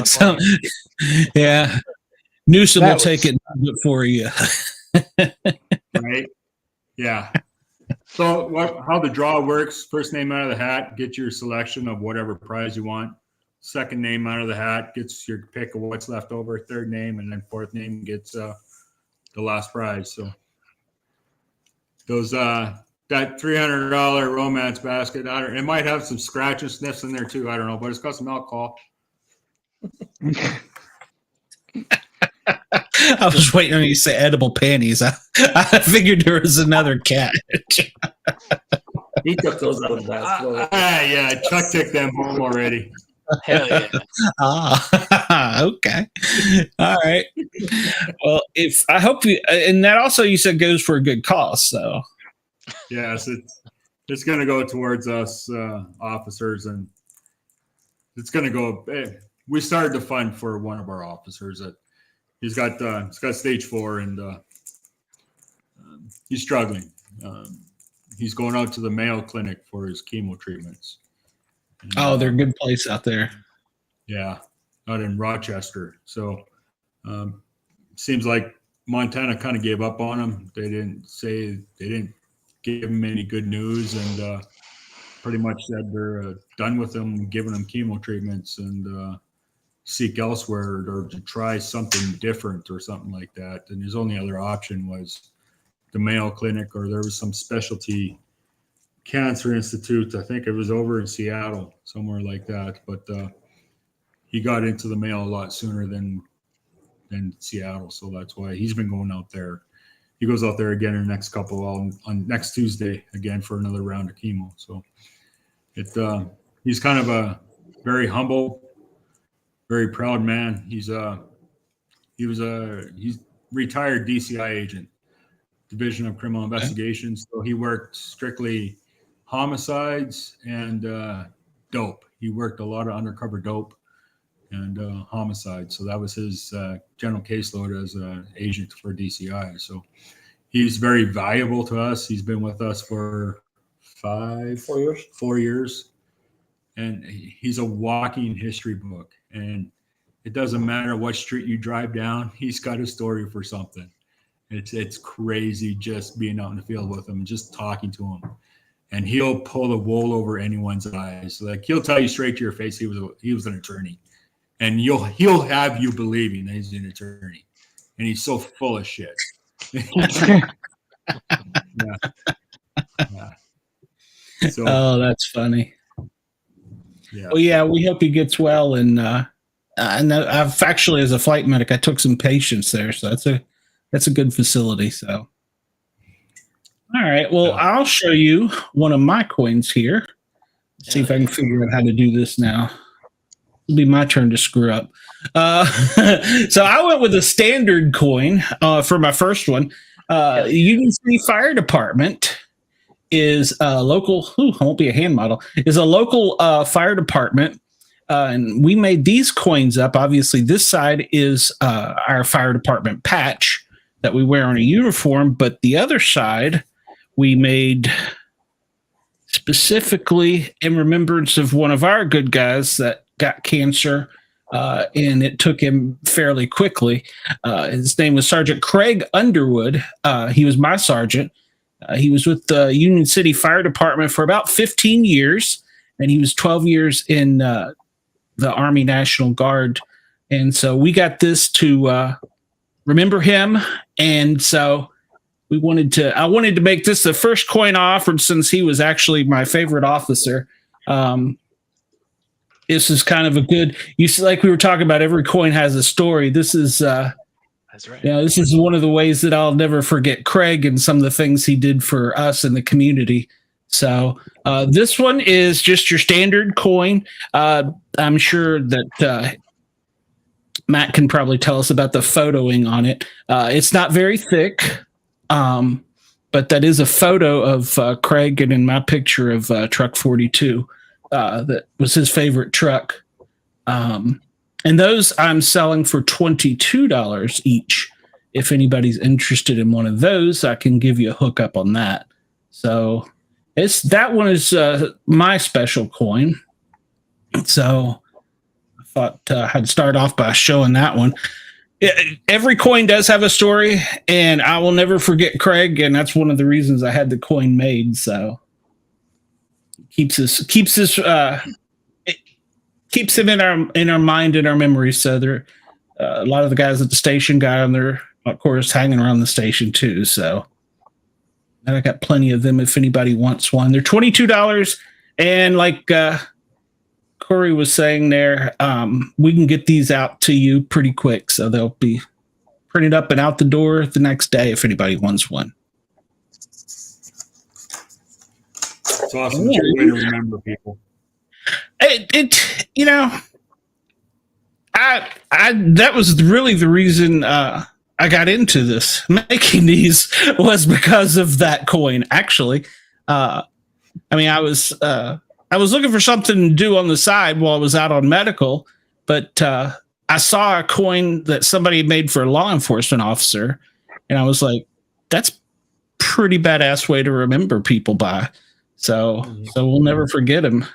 So, yeah, Newsom will take it and do it for you. Right? Yeah. So how the draw works, first name out of the hat, get your selection of whatever prize you want. Second name out of the hat gets your pick of what's left over. Third name, and then fourth name gets the last prize. So those that $300 romance basket, it might have some scratch and sniffs in there too. I don't know, but it's got some alcohol. I was waiting on you to say edible panties. I figured there was another cat. He took those out of the basket. Yeah, Chuck took them home already. Hell yeah. Okay. All right. Well, I hope you, and that also you said goes for a good cause. So Yes, it's going to go towards us officers, and it's going to go. We started the fund for one of our officers that he's got stage 4, and he's struggling. He's going out to the Mayo Clinic for his chemo treatments. And, Oh, they're a good place out there. yeah, out in Rochester. So seems like Montana kind of gave up on him. They didn't give him any good news, and pretty much said they're done with him, giving him chemo treatments, and seek elsewhere or to try something different or something like that. And his only other option was the Mayo Clinic, or there was some specialty cancer institute. I think it was over in Seattle, somewhere like that. But he got into the Mayo a lot sooner than Seattle, so that's why he's been going out there. He goes out there again in the next couple on next Tuesday again for another round of chemo. So he's kind of a very humble, very proud man. He's retired DCI agent, Division of Criminal Investigations. So he worked strictly homicides and dope. He worked a lot of undercover dope and homicide. So that was his general caseload as an agent for DCI. So he's very valuable to us. He's been with us for 4 years. And he's a walking history book. And it doesn't matter what street you drive down, he's got a story for something. It's crazy just being out in the field with him and just talking to him. And he'll pull the wool over anyone's eyes. Like, he'll tell you straight to your face he was an attorney. And he'll have you believing that he's an attorney. And he's so full of shit. Yeah. So, Oh, that's funny. yeah. Well, yeah, we hope he gets well. And I've actually, as a flight medic, I took some patients there, so that's a good facility. So, all right. Well, I'll show you one of my coins here. See if I can figure out how to do this now. It'll be my turn to screw up. So I went with a standard coin for my first one. Union City Fire Department is a local. I won't be a hand model. Is a local fire department, and we made these coins up. Obviously, this side is our fire department patch that we wear on a uniform, but the other side we made specifically in remembrance of one of our good guys that got cancer, and it took him fairly quickly. His name was Sergeant Craig Underwood. He was my sergeant. He was with the Union City Fire Department for about 15 years, and he was 12 years in the Army National Guard. And so we got this to remember him. And so I wanted to make this the first coin I offered, since he was actually my favorite officer. This is kind of a good, like we were talking about, every coin has a story. This is, That's right. this is one of the ways that I'll never forget Craig and some of the things he did for us in the community. So this one is just your standard coin. I'm sure that Matt can probably tell us about the photoing on it. It's not very thick, but that is a photo of Craig, and in my picture of Truck 42. That was his favorite truck. And those I'm selling for $22 each. If anybody's interested in one of those, I can give you a hookup on that. So that one is my special coin. So I thought I'd start off by showing that one. Every coin does have a story, and I will never forget Craig, and that's one of the reasons I had the coin made. So keeps him in our mind and our memories. So there, a lot of the guys at the station got on there, of course, hanging around the station too. So, and I got plenty of them if anybody wants one. They're $22, and like Cory was saying there, we can get these out to you pretty quick, so they'll be printed up and out the door the next day if anybody wants one. It's awesome. It's a good way to remember people. That was really the reason I got into this. Making these was because of that coin. Actually, I was looking for something to do on the side while I was out on medical, but I saw a coin that somebody made for a law enforcement officer, and I was like, that's pretty badass way to remember people by. So we'll never forget him.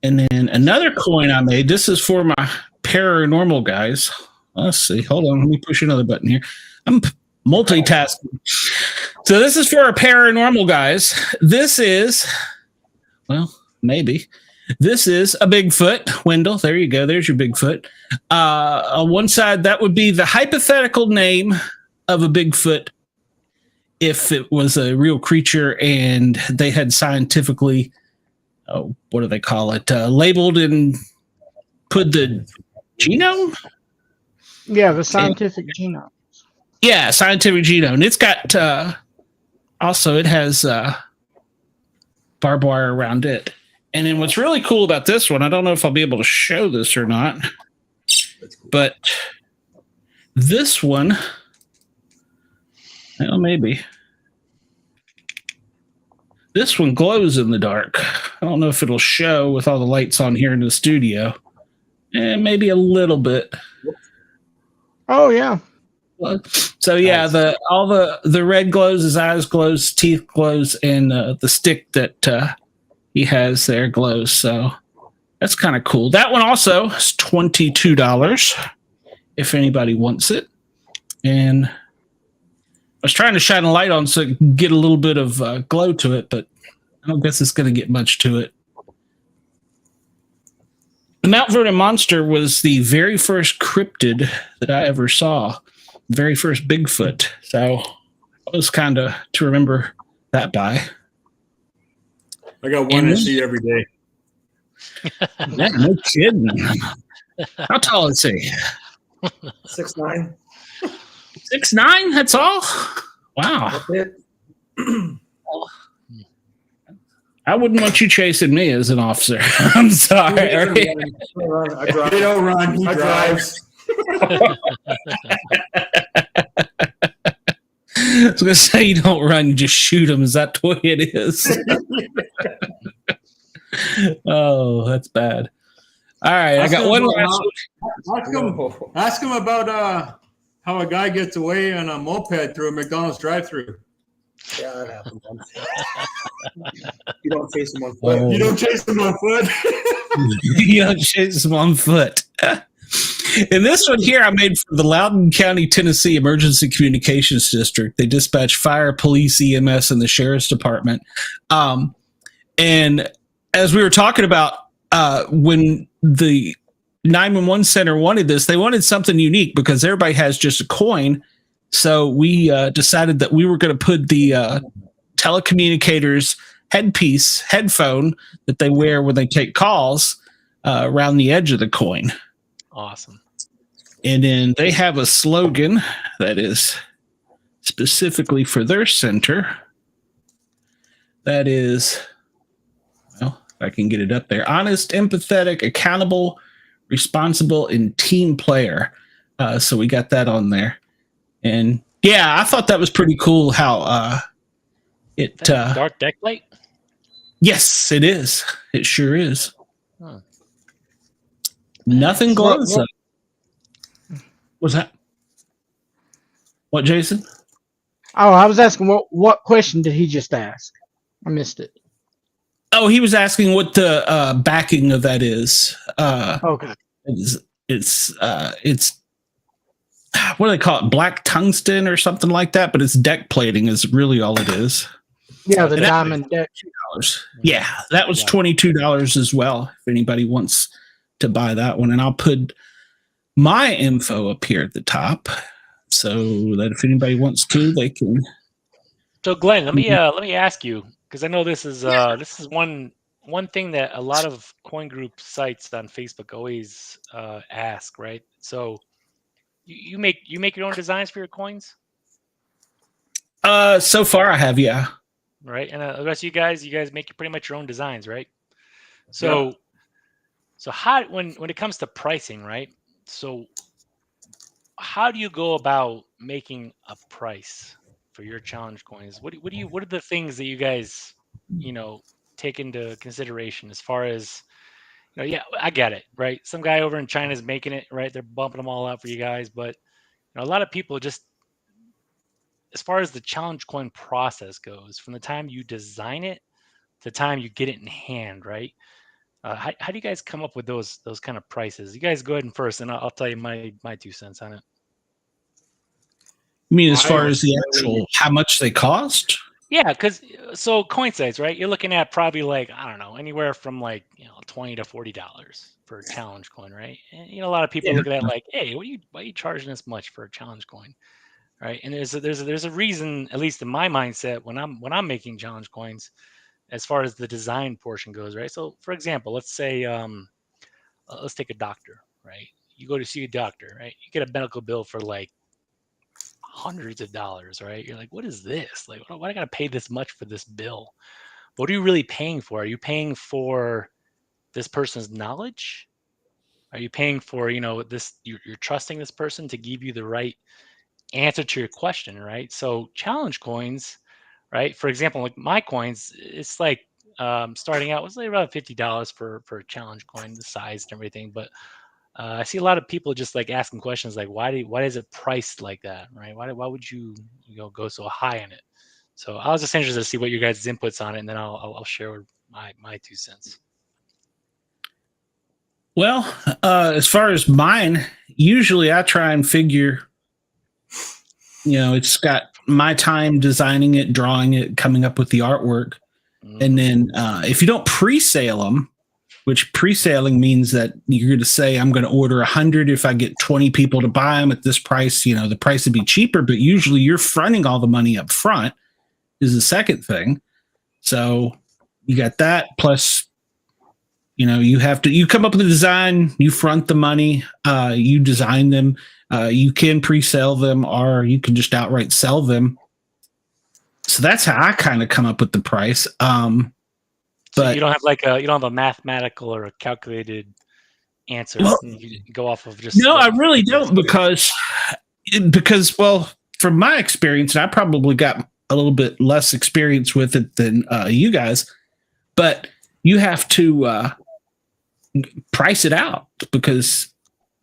And then another coin I made. This is for my paranormal guys. Let's see. Hold on. Let me push another button here. I'm multitasking. So this is for our paranormal guys. This is, well, maybe. This is a Bigfoot. Wendell, there you go. There's your Bigfoot. On one side, that would be the hypothetical name of a Bigfoot if it was a real creature and they had scientifically, what do they call it, labeled and put the genome? Yeah, the scientific genome. Yeah, scientific genome. And it's got, also, it has barbed wire around it. And then what's really cool about this one, I don't know if I'll be able to show this or not, but this one, well, maybe. This one glows in the dark. I don't know if it'll show with all the lights on here in the studio. Maybe a little bit. Oh yeah. So yeah, all the red glows, his eyes glows, teeth glows, and the stick that he has there glows. So that's kind of cool. That one also is $22 if anybody wants it. And I was trying to shine a light on so it can get a little bit of glow to it, but I don't guess it's going to get much to it. The Mount Vernon Monster was the very first cryptid that I ever saw, the very first Bigfoot. So it was kind of to remember that by. I got one I see every day. Yeah, no kidding. How tall is he? 6'9". 6'9"? That's all? Wow. That's it. I wouldn't want you chasing me as an officer. I'm sorry. I drive. He don't run, he drives. I was going to say you don't run, you just shoot him. Is that the way it is? Oh, that's bad. All right, I got one last one. Ask him about how a guy gets away on a moped through a McDonald's drive-through. Yeah, that happens. You don't chase him on foot. Oh. You don't chase him on foot. You don't chase him on foot. And this one here I made for the Loudoun County, Tennessee Emergency Communications District. They dispatch fire, police, EMS, and the sheriff's department. And as we were talking about, when the 911 center wanted this, they wanted something unique because everybody has just a coin. So we decided that we were going to put the telecommunicators headphone that they wear when they take calls around the edge of the coin. Awesome. And then they have a slogan that is specifically for their center. That is, well, if I can get it up there: honest, empathetic, accountable, responsible, and team player. So we got that on there. And yeah, I thought that was pretty cool how it dark deck light? Yes, it is. It sure is. Huh. Nothing glows up. What's that? What, Jason? Oh, I was asking what question did he just ask? I missed it. Oh, he was asking what the backing of that is. Okay. It's what do they call it? Black tungsten or something like that, but it's deck plating is really all it is. Yeah, the And that- diamond deck. $2. Yeah, that was $22 as well. If anybody wants to buy that one, and I'll put my info up here at the top so that if anybody wants to, they can. So Glenn, let me ask you, because I know this is one thing that a lot of coin group sites on Facebook always ask, right? So you make your own designs for your coins? So far I have, yeah. Right, and the rest of you guys make pretty much your own designs, right? So, so how when it comes to pricing, right? So, how do you go about making a price for your challenge coins? What are the things that you guys take into consideration as far as yeah, I get it, right? Some guy over in China is making it, right? They're bumping them all out for you guys, but a lot of people just as far as the challenge coin process goes, from the time you design it to the time you get it in hand, right? How do you guys come up with those kind of prices? You guys go ahead and first, and I'll tell you my 2 cents on it. I mean, as I far don't as the really- actual how much they cost? Yeah, because so coin size, right? You're looking at probably like, I don't know, anywhere from like, $20 to $40 for a challenge coin, right? And a lot of people look at that like, hey, why are you charging this much for a challenge coin, right? And there's a reason, at least in my mindset, when I'm making challenge coins, as far as the design portion goes, right? So, for example, let's say let's take a doctor, right? You go to see a doctor, right? You get a medical bill for like hundreds of dollars, right? You're like, what is this? Like, why do I gotta pay this much for this bill? What are you really paying for? Are you paying for this person's knowledge? Are you paying for, this, you're trusting this person to give you the right answer to your question, right? So challenge coins, right? For example, like my coins, it's like starting out was like around $50 for a challenge coin, the size and everything. But I see a lot of people just like asking questions like, why is it priced like that, right? Why would you go so high on it? So I was just interested to see what your guys' inputs on it, and then I'll share my 2 cents. Well, as far as mine, usually I try and figure, it's got my time designing it, drawing it, coming up with the artwork. And then if you don't pre-sale them, which pre-saling means that you're going to say, I'm going to order 100 if I get 20 people to buy them at this price, the price would be cheaper, but usually you're fronting all the money up front is the second thing. So you got that. Plus, you come up with a design, you front the money, you design them, you can pre-sell them, or you can just outright sell them. So that's how I kind of come up with the price. So But you don't have a mathematical or a calculated answer. Well, you go off of just no, I really don't because well, from my experience, and I probably got a little bit less experience with it than you guys, but you have to price it out because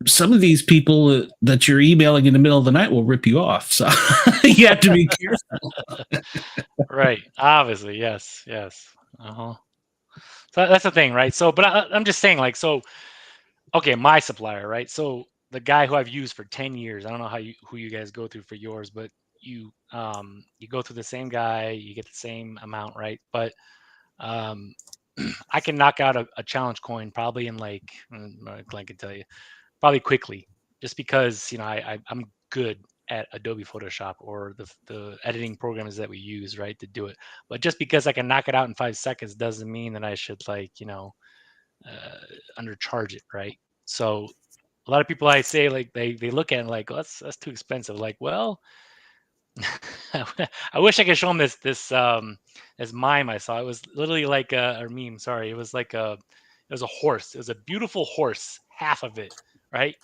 some of these people that you're emailing in the middle of the night will rip you off. So you have to be careful. Right. Obviously. Yes. Uh-huh. So that's the thing, right? So, but I'm just saying, like, so, okay, my supplier, right? So the guy who I've used for 10 years, I don't know who you guys go through for yours, but you go through the same guy, you get the same amount, right? But I can knock out a challenge coin probably in like, Glen can tell you, probably quickly, just because I'm good at Adobe Photoshop or the editing programs that we use, right, to do it. But just because I can knock it out in 5 seconds doesn't mean that I should undercharge it, right? So a lot of people I say like they look at it like, oh, that's too expensive. Like, well, I wish I could show them this mime I saw. It was literally like a meme. Sorry, it was a horse. It was a beautiful horse, half of it, right?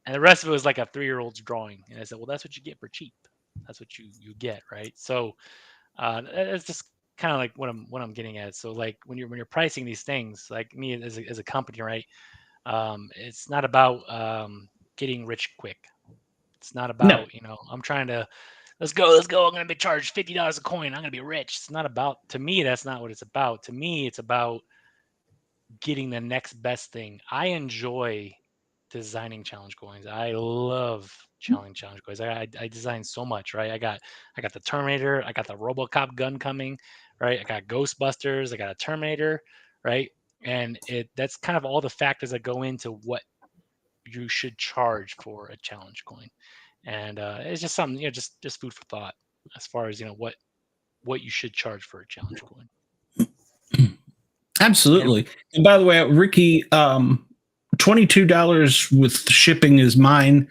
And the rest of it was like a 3-year-old's drawing. And I said, well, that's what you get for cheap. That's what you get, right? So it's just kind of like what I'm getting at. So like when you're pricing these things, like me as a company, right? It's not about getting rich quick. It's not about I'm trying to let's go. I'm gonna be charged $50 a coin. I'm gonna be rich. It's not about, to me, that's not what it's about. To me, it's about getting the next best thing. I enjoy designing challenge coins. I love challenge coins. I design so much, right? I got the Terminator, I got the RoboCop gun coming, right? I got Ghostbusters, I got a Terminator, right? And that's kind of all the factors that go into what you should charge for a challenge coin. And it's just something, just food for thought as far as what you should charge for a challenge coin. Absolutely. And by the way, Ricky, $22 with shipping is mine,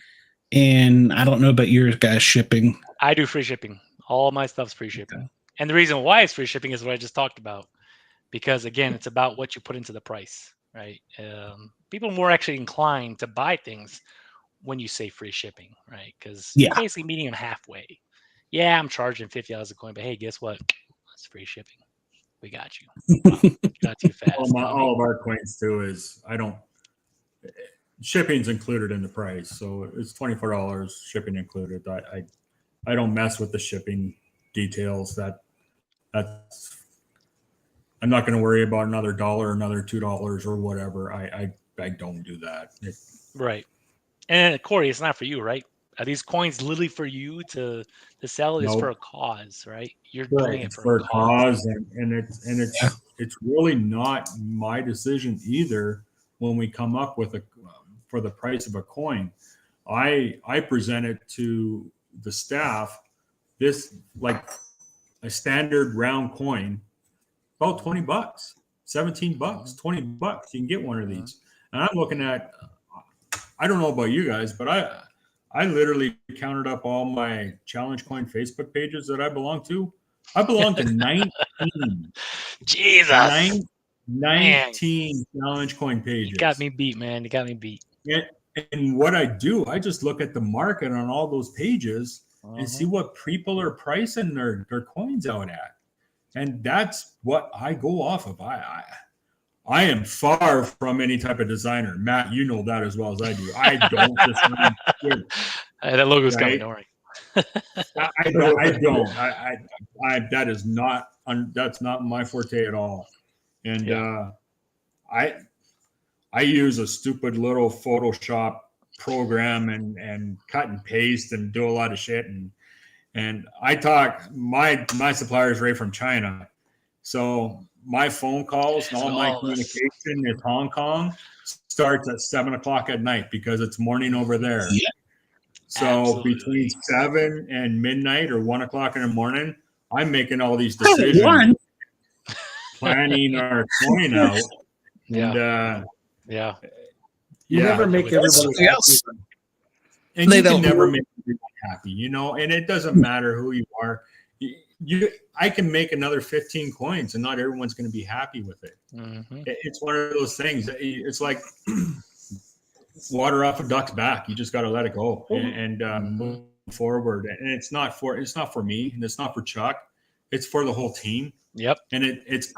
and I don't know about your guys' shipping. I do free shipping. All my stuff's free shipping. Okay. And the reason why it's free shipping is what I just talked about, because again, it's about what you put into the price, right? People are more actually inclined to buy things when you say free shipping, right? Because you're basically meeting them halfway. Yeah, I'm charging $50 a coin, but hey, guess what? It's free shipping. We got you. Not too fast. All of our coins too is shipping's included in the price, so it's $24 shipping included. I I don't mess with the shipping details. That's I'm not going to worry about another $1, another $2 or whatever. I don't do that. Right. And Cory, it's not for you, right? Are these coins literally for you to sell? It's Nope. for a cause, right? You're Right. doing it It's for for a a cause. cause, and it's really not my decision either when we come up with for the price of a coin. I present it to the staff. This, like a standard round coin, about $20, $17, $20. You can get one of these. And I'm looking at, I don't know about you guys, but I literally counted up all my challenge coin Facebook pages that I belong to. I belong to 19. Jesus. 19 challenge coin pages. You got me beat, man. You got me beat. And what I do, I just look at the market on all those pages and see what people are pricing their coins out at. And that's what I go off of. I am far from any type of designer. Matt, you know that as well as I do. I don't design shit, That logo's right? coming, don't worry. I don't. That is not. That's not my forte at all. And I use a stupid little Photoshop program and cut and paste and do a lot of shit. And I talk, my supplier is right from China. So my phone calls and all my communication in Hong Kong starts at 7:00 at night because it's morning over there. Yeah. So Absolutely. between 7 and midnight or 1:00 in the morning, I'm making all these decisions, planning our coin out. And Yeah. You never make everybody happy. And you can never make everybody happy, you know, and it doesn't matter who you are. I can make another 15 coins and not everyone's going to be happy with it. It's one of those things. It's like water off a duck's back. You just got to let it go and move forward. And it's not for me, and it's not for Chuck. It's for the whole team. Yep. And it's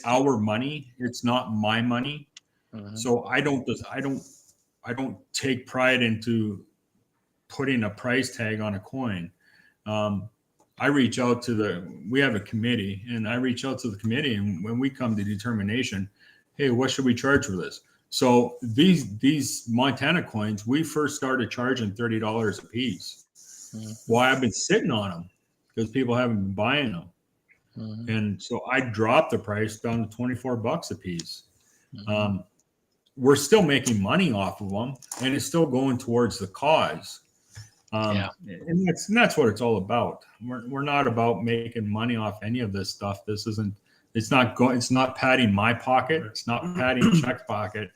our money. It's not my money. So I don't take pride into putting a price tag on a coin. I reach out to we have a committee, and I reach out to the committee, and when we come to determination, hey, what should we charge for this? So these Montana coins, we first started charging $30 a piece. Why I've been sitting on them because people haven't been buying them. And so I dropped the price down to $24 a piece. We're still making money off of them, and it's still going towards the cause. And that's what it's all about. We're not about making money off any of this stuff. It's not padding my pocket. It's not padding Chuck's pocket.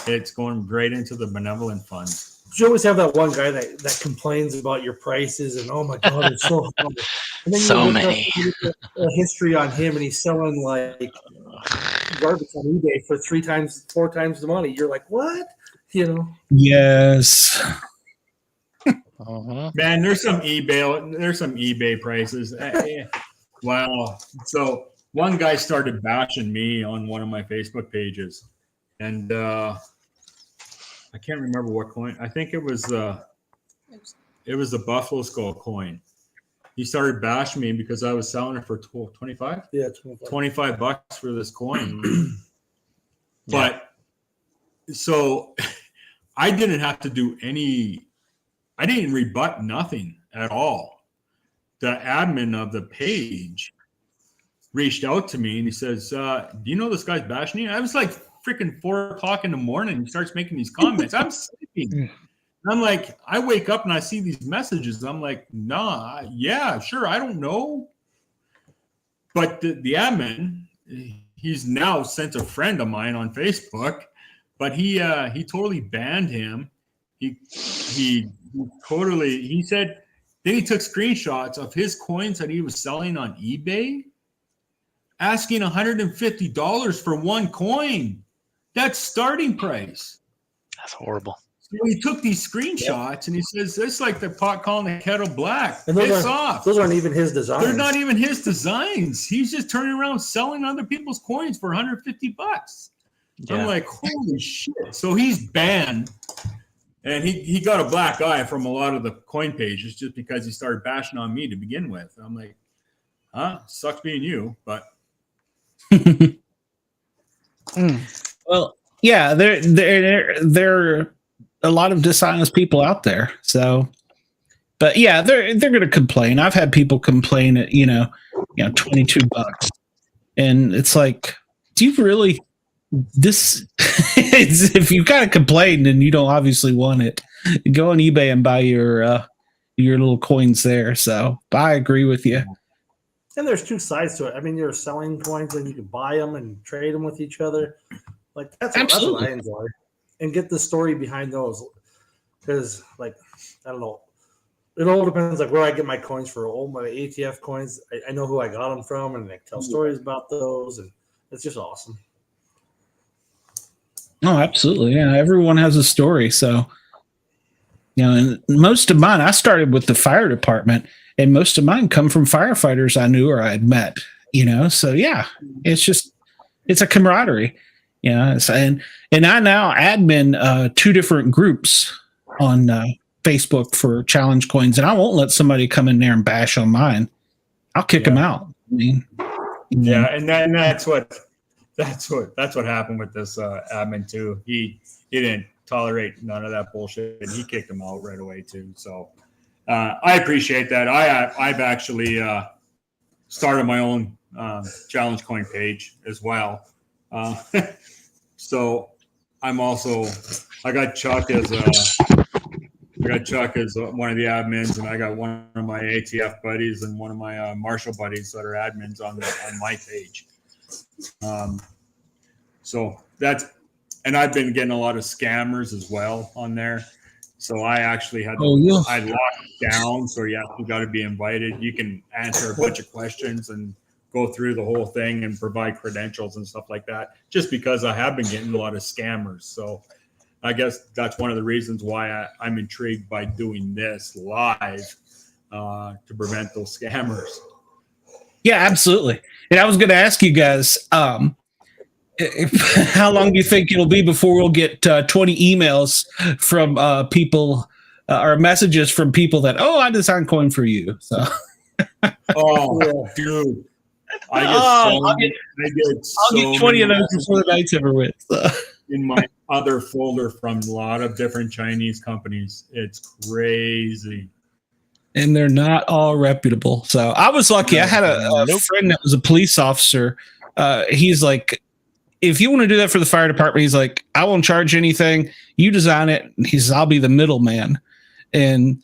It's going right into the benevolent fund. You always have that one guy that complains about your prices and oh my god, it's so hard. And then So you many. a history on him, and he's selling like garbage on eBay for 4 times the money. You're like, what? You know? Yes. Man, there's some eBay prices. Wow. So one guy started bashing me on one of my Facebook pages, and I can't remember what coin. I think it was the Buffalo Skull coin. He started bashing me because I was selling it for 25. Yeah, $25 for this coin. But so I didn't have to do I didn't rebut nothing at all. The admin of the page reached out to me and he says, do you know this guy's bashing you? I was like freaking 4:00 in the morning. He starts making these comments. I'm sleeping. I'm like, I wake up and I see these messages. I'm like, nah, yeah, sure. I don't know. But the admin, he's now since a friend of mine on Facebook, but he totally banned him. He said, then he took screenshots of his coins that he was selling on eBay, asking $150 for one coin. That's starting price. That's horrible. So he took these screenshots and he says, it's like the pot calling the kettle black. And Piss off. Those aren't even his designs. They're not even his designs. He's just turning around selling other people's coins for $150. I'm like, holy shit. So he's banned And he got a black eye from a lot of the coin pages just because he started bashing on me to begin with. I'm like, huh? Sucks being you, but Well, yeah, there are a lot of dishonest people out there. So, but yeah, they're going to complain. I've had people complain at $22, and it's like, do you really? This if you kind of complain and you don't obviously want it, go on eBay and buy your little coins there. So I agree with you. And there's two sides to it. I mean, you're selling coins and you can buy them and trade them with each other. Like that's what I enjoy, and get the story behind those. Because like I don't know, it all depends like where I get my coins for. All my ATF coins, I know who I got them from, and I tell stories about those, and it's just awesome. Oh, absolutely. Yeah. Everyone has a story. So, and most of mine, I started with the fire department, and most of mine come from firefighters I knew or I had met, So yeah, it's a camaraderie, and I now admin 2 different groups on Facebook for challenge coins, and I won't let somebody come in there and bash on mine. I'll kick them out. I mean, yeah. And that's what happened with this admin too. He didn't tolerate none of that bullshit, and he kicked him out right away too. So I appreciate that. I've actually started my own challenge coin page as well. So I'm also I got Chuck as one of the admins, and I got one of my ATF buddies and one of my Marshall buddies that are admins on my page. So and I've been getting a lot of scammers as well on there. So I actually had I locked down. So you got to be invited. You can answer a bunch of questions and go through the whole thing and provide credentials and stuff like that. Just because I have been getting a lot of scammers. So I guess that's one of the reasons why I'm intrigued by doing this live to prevent those scammers. Yeah, absolutely. And I was going to ask you guys, how long do you think it'll be before we'll get 20 emails from people or messages from people that, I designed coin for you. So, dude, I'll get 20 of those before the night's ever with. So. In my other folder from a lot of different Chinese companies, it's crazy. And they're not all reputable. So I was lucky. I had a friend that was a police officer. He's like, if you want to do that for the fire department, he's like, I won't charge anything. You design it. He says, I'll be the middleman. And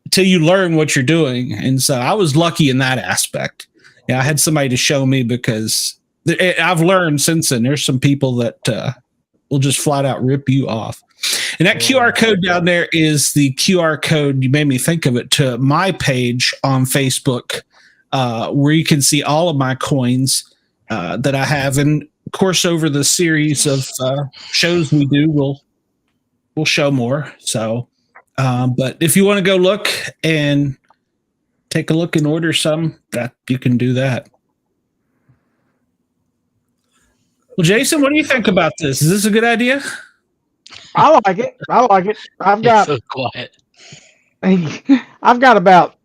until you learn what you're doing. And so I was lucky in that aspect. Yeah, I had somebody to show me because I've learned since then. There's some people that will just flat out rip you off. And that QR code down there is the QR code, you made me think of it, to my page on Facebook, where you can see all of my coins that I have. And of course, over the series of shows we do, we'll show more. So, but if you want to go look and take a look and order some, that you can do that. Well, Jason, what do you think about this? Is this a good idea? I like it. I've got so quiet. I've got about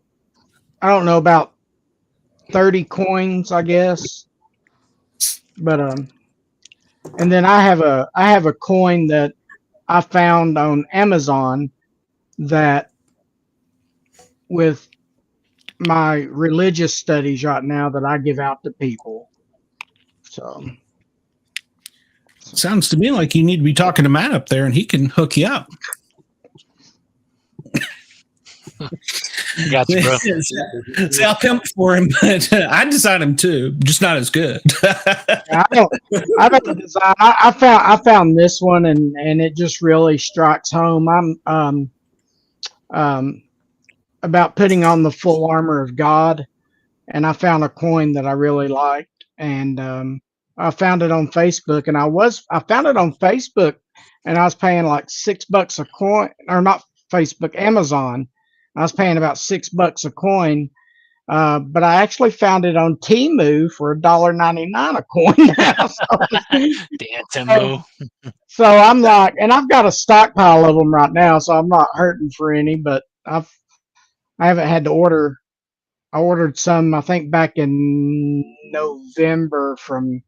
30 coins, I guess. But and then I have a coin that I found on Amazon that with my religious studies right now that I give out to people. So sounds to me like you need to be talking to Matt up there and he can hook you up. Gotcha, bro. see, I'll pimp for him, but I designed him too, just not as good. I don't design. I found this one and it just really strikes home. I'm about putting on the full armor of God, and I found a coin that I really liked, and I found it on Facebook, and I found it on Facebook, and I was paying like $6 a coin, or not Facebook, Amazon. I was paying about $6 a coin, But I actually found it on Temu for $1.99 a coin now. Damn, Timbo. So I'm like, and I've got a stockpile of them right now, so I'm not hurting for any. But I haven't had to order. I ordered some, I think, back in November from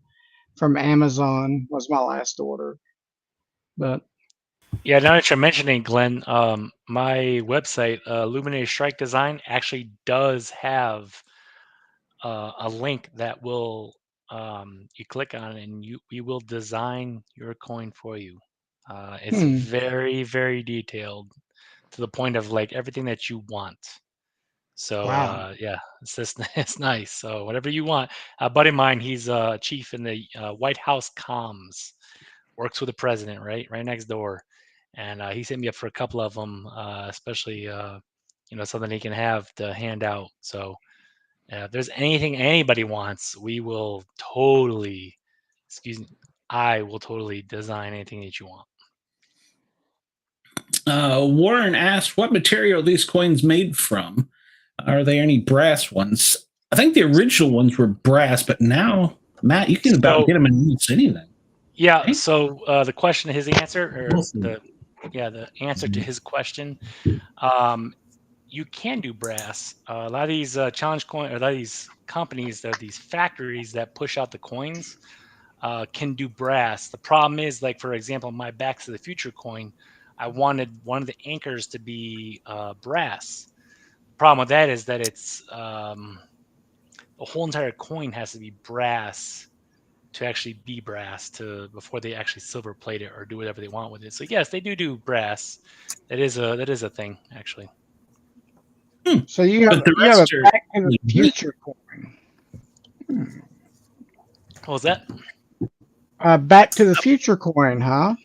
Amazon was my last order. But Yeah, now that you're mentioning, Glenn, my website, Illuminated Strike Design, actually does have a link that will you click on it and we will design your coin for you. It's very, very detailed to the point of like everything that you want. So wow. yeah, it's just it's nice. So whatever you want. A buddy of mine, he's a chief in the White House comms, works with the president, right next door, and he sent me up for a couple of them, especially something he can have to hand out. So if there's anything anybody wants, we will totally, I will totally design anything that you want. Warren asked, what material are these coins made from? Are there any brass ones? I think the original ones were brass, but now, Matt, you can about get them in almost anything. Yeah. Right? So the question, his answer, or the answer to his question, you can do brass. A lot of these challenge coin, or a lot of these companies, these factories that push out the coins, can do brass. The problem is, like for example, my Back to the Future coin, I wanted one of the anchors to be brass. The problem with that is that it's the whole entire coin has to be brass to actually be brass before they actually silver plate it or do whatever they want with it. So yes, they do brass. That is a thing actually. So you have a Back to the Future coin. What was that? Back to the Future coin, huh?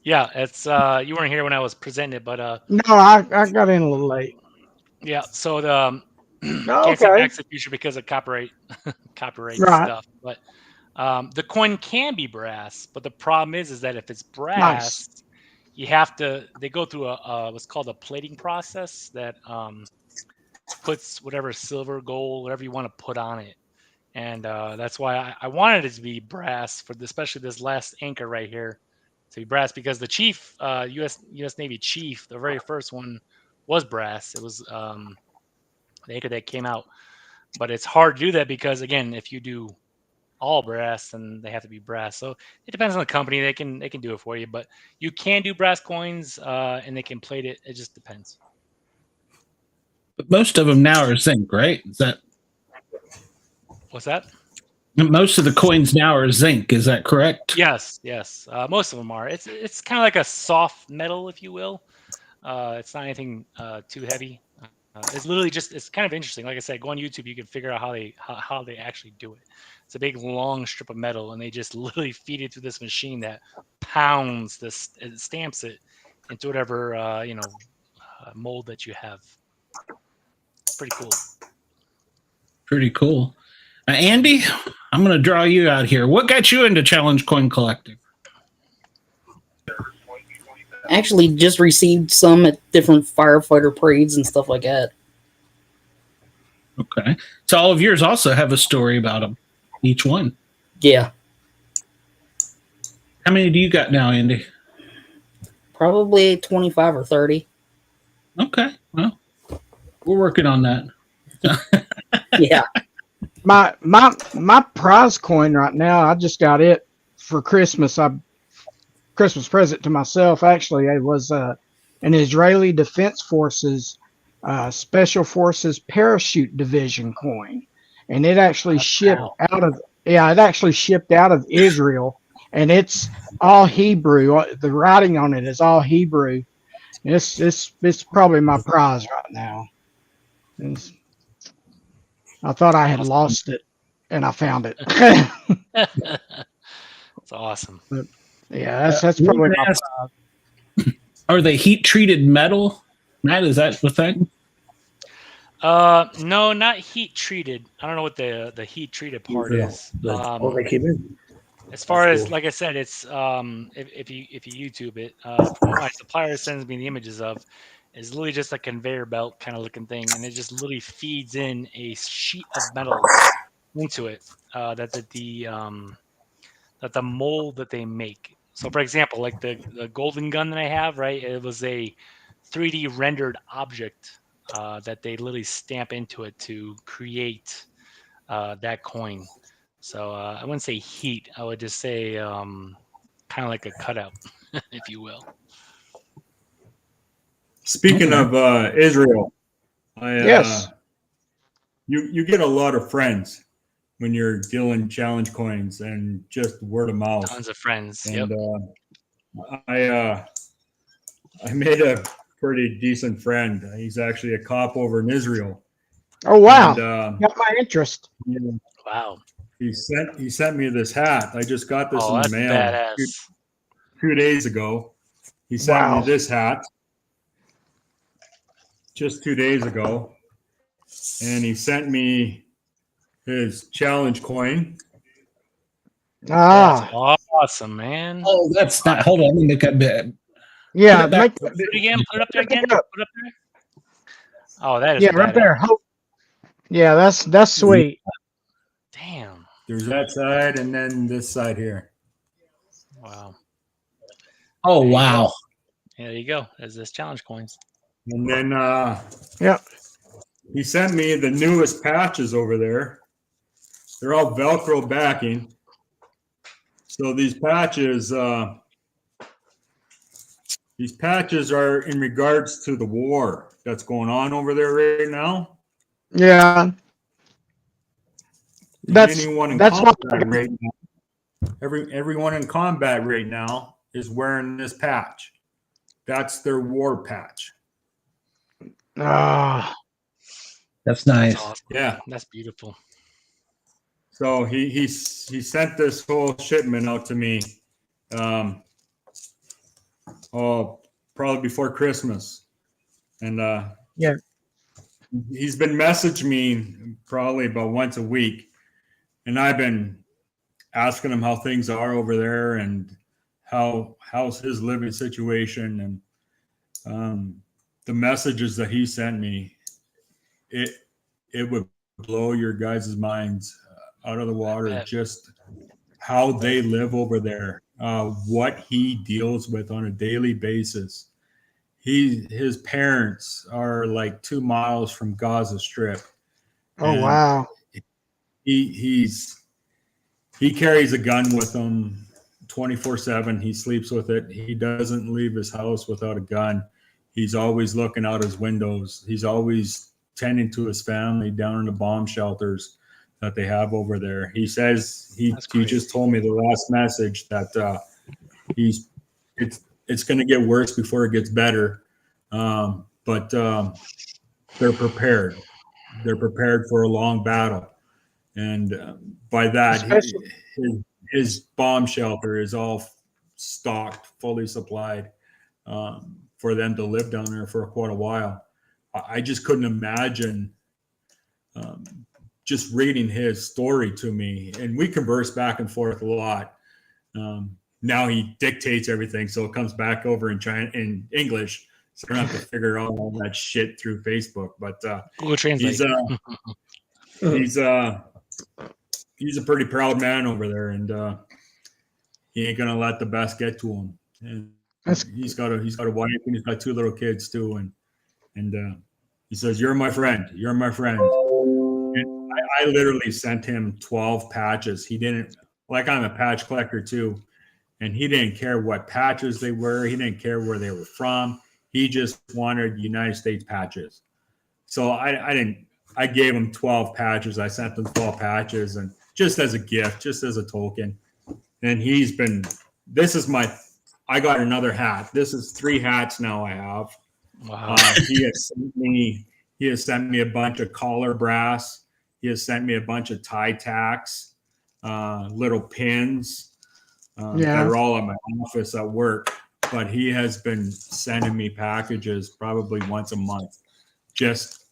Yeah, it's you weren't here when I was presenting it, but no, I got in a little late. Yeah, so the okay. Can't say Back to the Future because of copyright stuff, but the coin can be brass, but the problem is that if it's brass, you have to. They go through a what's called a plating process that puts whatever silver, gold, whatever you want to put on it, and that's why I wanted it to be brass for especially this last anchor right here to be brass, because the chief, U.S. Navy chief, the very first one was brass. It was the anchor that came out, but it's hard to do that because again, if you do all brass, then they have to be brass. So it depends on the company. They can do it for you, but you can do brass coins and they can plate it. It just depends. But most of them now are zinc, right? Is that what's that? Most of the coins now are zinc. Is that correct? Yes. Most of them are. It's kind of like a soft metal, if you will. It's not anything too heavy. It's literally just, it's kind of interesting. Like I said, go on YouTube, you can figure out how they actually do it. It's a big long strip of metal, and they just literally feed it through this machine that pounds this, it stamps it into whatever mold that you have. Pretty cool. Pretty cool. Andy, I'm going to draw you out here. What got you into challenge coin collecting? Actually, just received some at different firefighter parades and stuff like that. Okay. So all of yours also have a story about them, each one. Yeah. How many do you got now, Andy? Probably 25 or 30. Okay. Well, we're working on that. Yeah. My prize coin right now, I just got it for Christmas. Christmas present to myself. Actually, it was an Israeli Defense Forces Special Forces Parachute Division coin, and it actually shipped out of Israel, and it's all Hebrew. The writing on it is all Hebrew. It's probably my prize right now. I thought I had lost it, and I found it. That's awesome. But, yeah, that's probably my prize. Are they heat treated metal? Matt, is that the thing? No, not heat treated. I don't know what the heat treated part is. They keep it. As far as, like I said, it's if you YouTube it, from what my supplier sends me the images of, is literally just a conveyor belt kind of looking thing, and it just literally feeds in a sheet of metal into it that the mold that they make. So, for example, like the golden gun that I have, right? It was a 3D rendered object that they literally stamp into it to create that coin. So I wouldn't say heat. I would just say kind of like a cutout, if you will. Speaking of Israel, Yes. You get a lot of friends when you're dealing challenge coins and just word of mouth. Tons of friends. And Yep. I made a pretty decent friend. He's actually a cop over in Israel. Oh wow. And, Got my interest. Wow. he sent me this hat. I just got this Oh, in the that's mail badass. 2 days ago. He sent Wow. me this hat just 2 days ago, and he sent me his challenge coin. Ah, That's awesome, man. Oh, that's not. Hold on. Let me make a bit. yeah. Put it back. Make, Put it again. Put it up there Pick it again. up. Put it up there. Oh, that is yeah, right badass. there. Yeah, that's sweet. Damn. There's that side, and then this side here. Wow. Oh, There you wow. Yeah, there you go. There's this challenge coins. And then Yep. he sent me the newest patches over there. They're all Velcro backing. So these patches are in regards to the war that's going on over there right now. Yeah. And That's anyone in that's what combat right now. Everyone in combat right now is wearing this patch. That's their war patch. ah That's That's nice. awesome. Yeah. That's beautiful. So he sent this whole shipment out to me. Probably before Christmas, and Yeah. he's been messaging me probably about once a week, and I've been asking him how things are over there and how's his living situation, and the messages that he sent me, it would blow your guys' minds out of the water. Just how they live over there, what he deals with on a daily basis. His parents are like 2 miles from Gaza Strip. oh And wow. he carries a gun with him 24/7. He sleeps with it. He doesn't leave his house without a gun. He's always looking out his windows. He's always tending to his family down in the bomb shelters that they have over there. He says he just told me the last message that it's going to get worse before it gets better, but they're prepared. They're prepared for a long battle, and by that, his bomb shelter is all stocked, fully supplied, for them to live down there for quite a while. I just couldn't imagine just reading his story to me, and we converse back and forth a lot. Now he dictates everything, so it comes back over in English, so I don't have to figure out all that shit through Facebook. But Google Translate. he's a pretty proud man over there, and he ain't gonna let the best get to him. And he's got a wife, and he's got 2 little kids too, and he says, "You're my friend. You're my friend." And I literally sent him 12 patches. He didn't, like, I'm a patch collector too, and he didn't care what patches they were. He didn't care where they were from. He just wanted United States patches. So I gave him 12 patches. I sent him 12 patches, and just as a gift, just as a token. And I got another hat. This is 3 hats now I have. Wow. He has sent me a bunch of collar brass. He has sent me a bunch of tie tacks, little pins that are all in my office at work. But he has been sending me packages probably once a month, just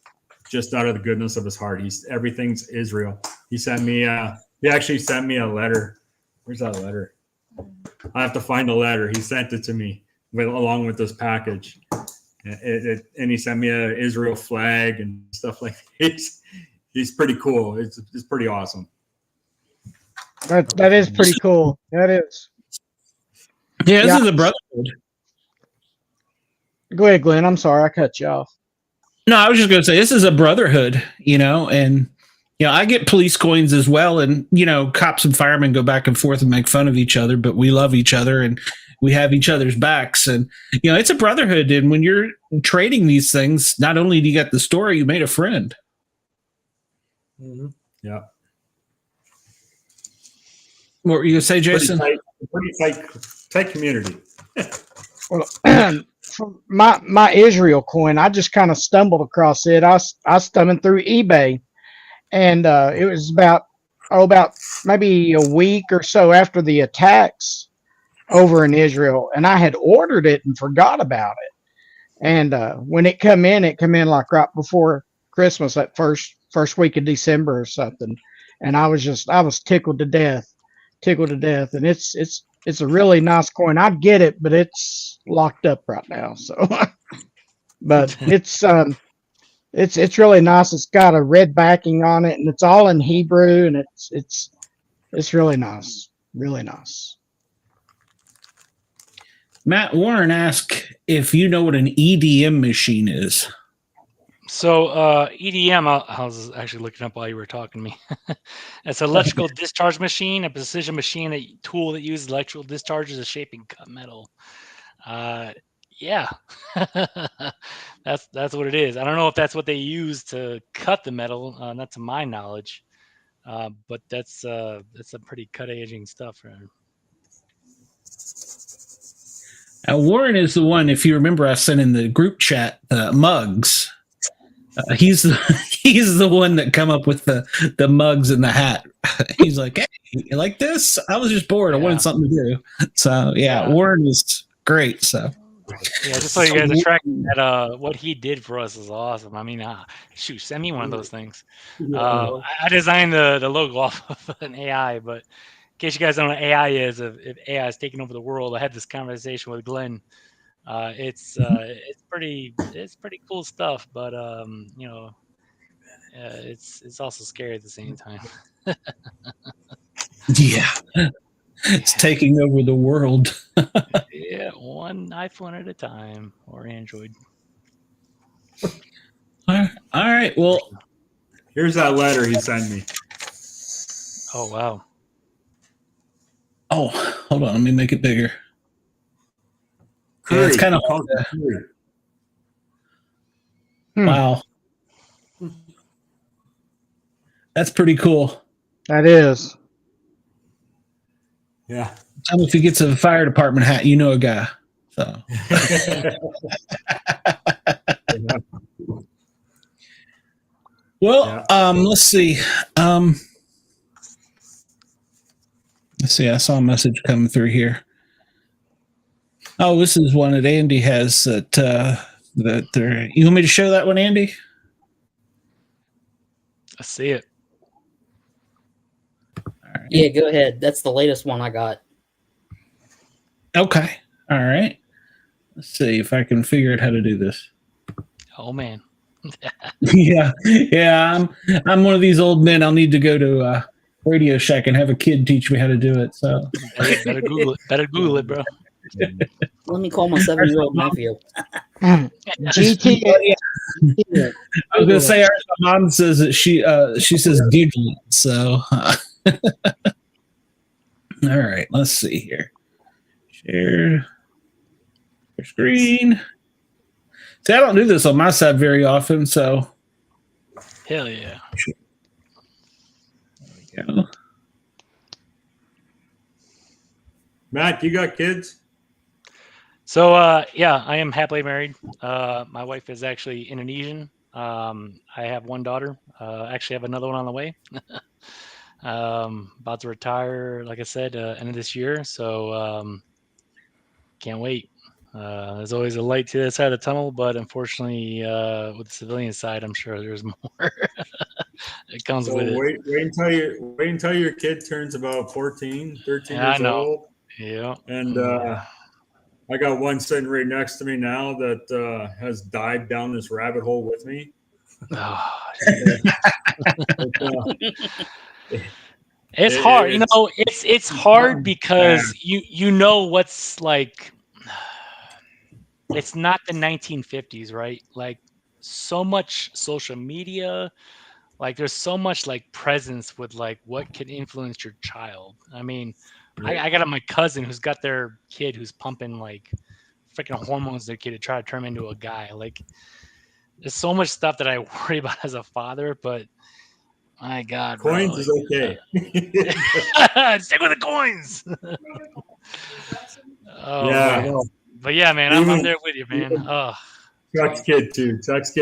out of the goodness of his heart. Everything's Israel. He actually sent me a letter. Where's that letter? I have to find the letter. He sent it to me along with this package. And he sent me a Israel flag and stuff like that. He's pretty cool. It's pretty awesome. That is pretty cool. That is. Yeah, this Yeah. is a brotherhood. Go ahead, Glenn. I'm sorry I cut you off. No, I was just going to say this is a brotherhood, and I get police coins as well, and cops and firemen go back and forth and make fun of each other, but we love each other and we have each other's backs, and it's a brotherhood. And when you're trading these things, not only do you get the story, you made a friend. Mm-hmm. Yeah. What were you going to say, Jason? Pretty tight community. Well, my Israel coin, I just kind of stumbled across it. I stumbled through eBay, and it was about maybe a week or so after the attacks over in Israel, and I had ordered it and forgot about it. And when it come in like right before Christmas, that first week of December or something, and I was tickled to death, and it's a really nice coin. I'd get it, but it's locked up right now. So, but it's really nice. It's got a red backing on it, and it's all in Hebrew, and it's really nice, really nice. Matt Warren asked if you know what an EDM machine is. So EDM, I was actually looking up while you were talking to me. It's an electrical discharge machine, a precision machine tool that uses electrical discharges to shape and cut metal. Yeah, that's what it is. I don't know if that's what they use to cut the metal, not to my knowledge, but that's some pretty cut-edging stuff. Right? Now, Warren is the one, if you remember, I sent in the group chat mugs. He's the one that come up with the mugs and the hat. He's like, hey, you like this? I was just bored. I wanted something to do. So yeah, Warren is great. So yeah, just so you guys are tracking that, what he did for us is awesome. I mean, shoot, send me one of those things. I designed the logo off of an AI, but in case you guys don't know what AI is, if AI is taking over the world, I had this conversation with Glen. It's pretty cool stuff, but it's also scary at the same time. Yeah, it's taking over the world. Yeah, one iPhone at a time, or Android. All right. Well, here's that letter he sent me. Oh wow. Oh, hold on. Let me make it bigger. Cory, yeah, it's kind of wow. That's pretty cool. That is. Yeah. Tell me if he gets a fire department hat, you know a guy. So. Well, let's see. Let's see. I saw a message coming through here. Oh, this is one that Andy has that you want me to show that one, Andy? I see it. Right. Yeah, go ahead. That's the latest one I got. Okay. All right. Let's see if I can figure out how to do this. Oh man. Yeah. I'm one of these old men. I'll need to go to Radio Shack and have a kid teach me how to do it. So better Google it. Better Google it, bro. Let me call my 7-year-old nephew. GT. I was gonna say, my mom says that she says giggle. So, all right, let's see here. Share screen. See, I don't do this on my side very often, so. Hell yeah. There we go. Matt, you got kids? So, yeah, I am happily married. My wife is actually Indonesian. I have one daughter. Actually have another one on the way. About to retire, like I said, end of this year. So, can't wait. There's always a light to the side of the tunnel, but unfortunately, with the civilian side, I'm sure there's more. It comes with it. Wait until your kid turns about 14, 13 years old. Yeah. And I got one sitting right next to me now that has dived down this rabbit hole with me. Oh, It's it's hard, it's hard because you know what's like. It's not the 1950s, right? Like so much social media, like there's so much like presence with like what can influence your child. I mean, I got my cousin who's got their kid who's pumping like freaking hormones to their kid to try to turn him into a guy. Like there's so much stuff that I worry about as a father, but my God, coins bro, is okay. stick with the coins. Oh, Yeah. man. But yeah, man, I'm there with you, man. Oh, Chuck's kid too. It's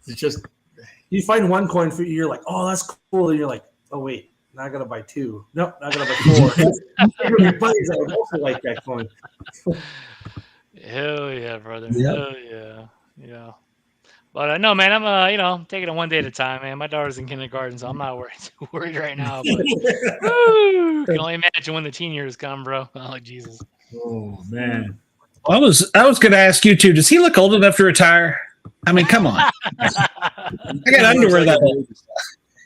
just You find one coin for you're like, oh, that's cool. And you're like, oh wait, now I gotta buy two. Nope, now I gotta buy 4. Your buddies that would also like that coin. hell yeah, brother. Yep. Hell yeah. Yeah. But no, man, I'm taking it one day at a time, man. My daughter's in kindergarten, so I'm not worried right now. But woo, can only imagine when the teen years come, bro. Oh Jesus. oh man. I was going to ask you too. Does he look old enough to retire? I mean, come on. I got underwear that old.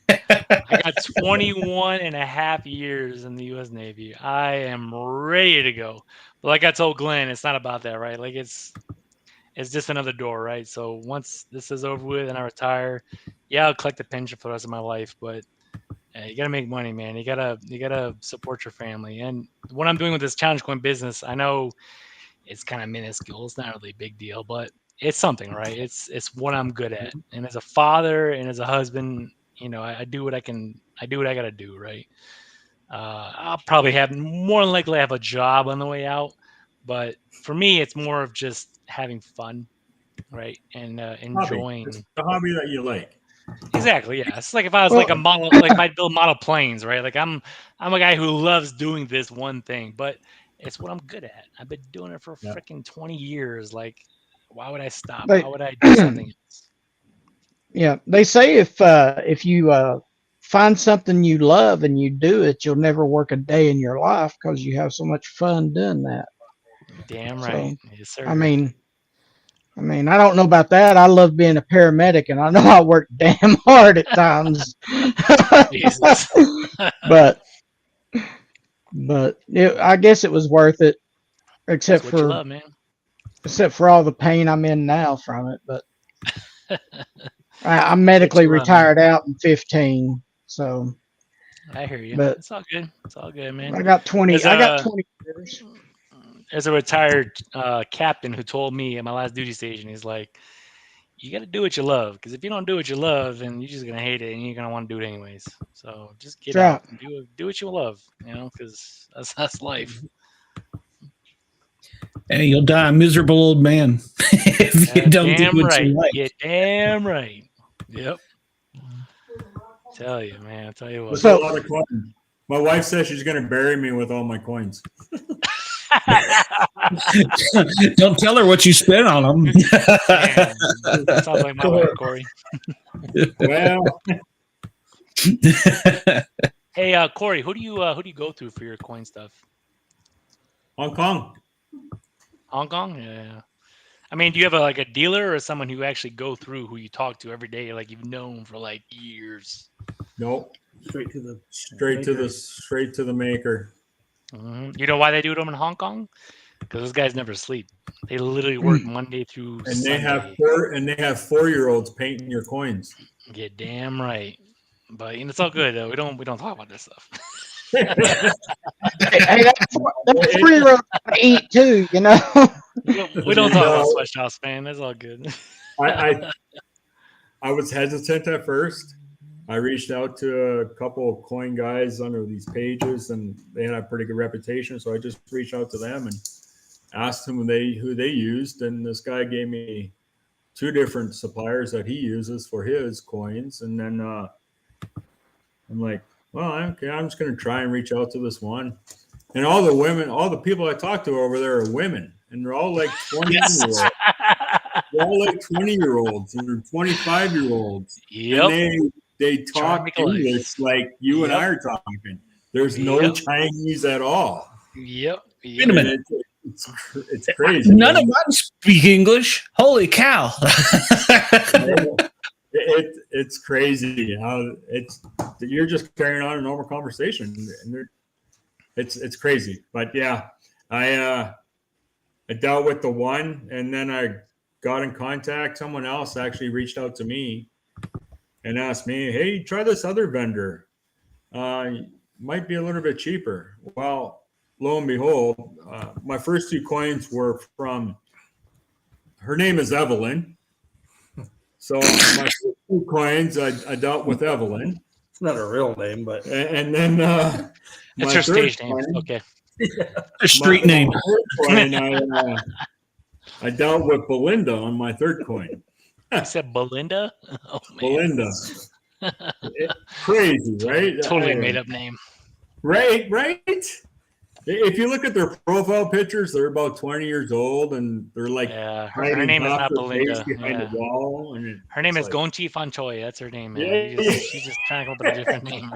I got 21 and a half years in the U.S. Navy. I am ready to go. But like I told Glenn, it's not about that, right? Like it's just another door, right? So once this is over with and I retire, yeah, I'll collect the pension for the rest of my life. But you gotta make money, man. You gotta support your family. And what I'm doing with this challenge coin business, I know it's kind of minuscule. It's not really a big deal, but it's something, right? It's what I'm good at. And as a father and as a husband, I do what I can. I do what I gotta do, right? I'll probably more than likely have a job on the way out, but for me, it's more of just having fun, right? And enjoying. It's the hobby that you like. Exactly. Yeah. It's like if I was like a model, like I'd build model planes, right? Like I'm a guy who loves doing this one thing, but it's what I'm good at. I've been doing it for freaking 20 years. Like, why would I stop? Why would I do something else? Yeah, they say if you find something you love and you do it, you'll never work a day in your life because you have so much fun doing that. Damn right. So, Yes, sir. I mean, I don't know about that. I love being a paramedic, and I know I work damn hard at times. Jesus. but I guess it was worth it, except That's what you for love, man. except for all the pain I'm in now from it. But I'm medically retired out in 15, so. I hear you. But it's all good. It's all good, man. I got 20. I got 20 years. There's a retired captain who told me at my last duty station, he's like, you got to do what you love, because if you don't do what you love, then you're just gonna hate it, and you're gonna want to do it anyways. So just get out and do what you love, because that's life. Hey, you'll die a miserable old man if you don't do what you like. You're damn right. Yep. Tell you, man. I tell you what. So, a lot of coins. My wife says she's going to bury me with all my coins. Don't tell her what you spent on them. That sounds like my wife, Cory. Well, hey, Cory, who do you go to for your coin stuff? Hong Kong. Hong Kong? Yeah. I mean, do you have a dealer or someone who actually go through who you talk to every day, like you've known for like years? Nope. Straight to the maker. Mm-hmm. You know why they do it in Hong Kong? Because those guys never sleep. They literally work Monday through and Sunday. They have 4-year-olds painting your coins. Yeah, damn right. But it's all good though. We don't talk about this stuff. Hey, that's 4-year-old eat too, We don't talk about sweatshops, man. That's all good. I was hesitant at first. I reached out to a couple of coin guys under these pages, and they had a pretty good reputation. So I just reached out to them and asked them who they used, and this guy gave me 2 different suppliers that he uses for his coins. And then I'm like, well, okay, I'm just going to try and reach out to this one. And all the people I talked to over there are women, and they're all like 20-year-olds. They're all like 20-year-olds or 25-year-olds. Yep. And they talk English like you and I are talking. There's no Chinese at all. Yep. Wait a minute. It's crazy. None of mine speak English. Holy cow. It's crazy how you're just carrying on a normal conversation, and it's crazy. But yeah, I dealt with the one, and then I got in contact. Someone else actually reached out to me and asked me, "Hey, try this other vendor. Might be a little bit cheaper." Well, lo and behold, my first 2 coins were from. Her name is Evelyn. So my first 2 coins, I dealt with Evelyn. It's not a real name, but And then It's her stage name. Okay. A street name. Coin, I dealt with Belinda on my 3rd coin. You said Belinda? Oh, man. Belinda. Crazy, right? Totally made up name. Right. If you look at their profile pictures, they're about 20 years old, and they're like, Yeah, her name is not Belinda. behind Yeah. the wall, and Her name is like, Gonchi Fanchoy. That's her name, man. Yeah. She's just trying to come up with a different name.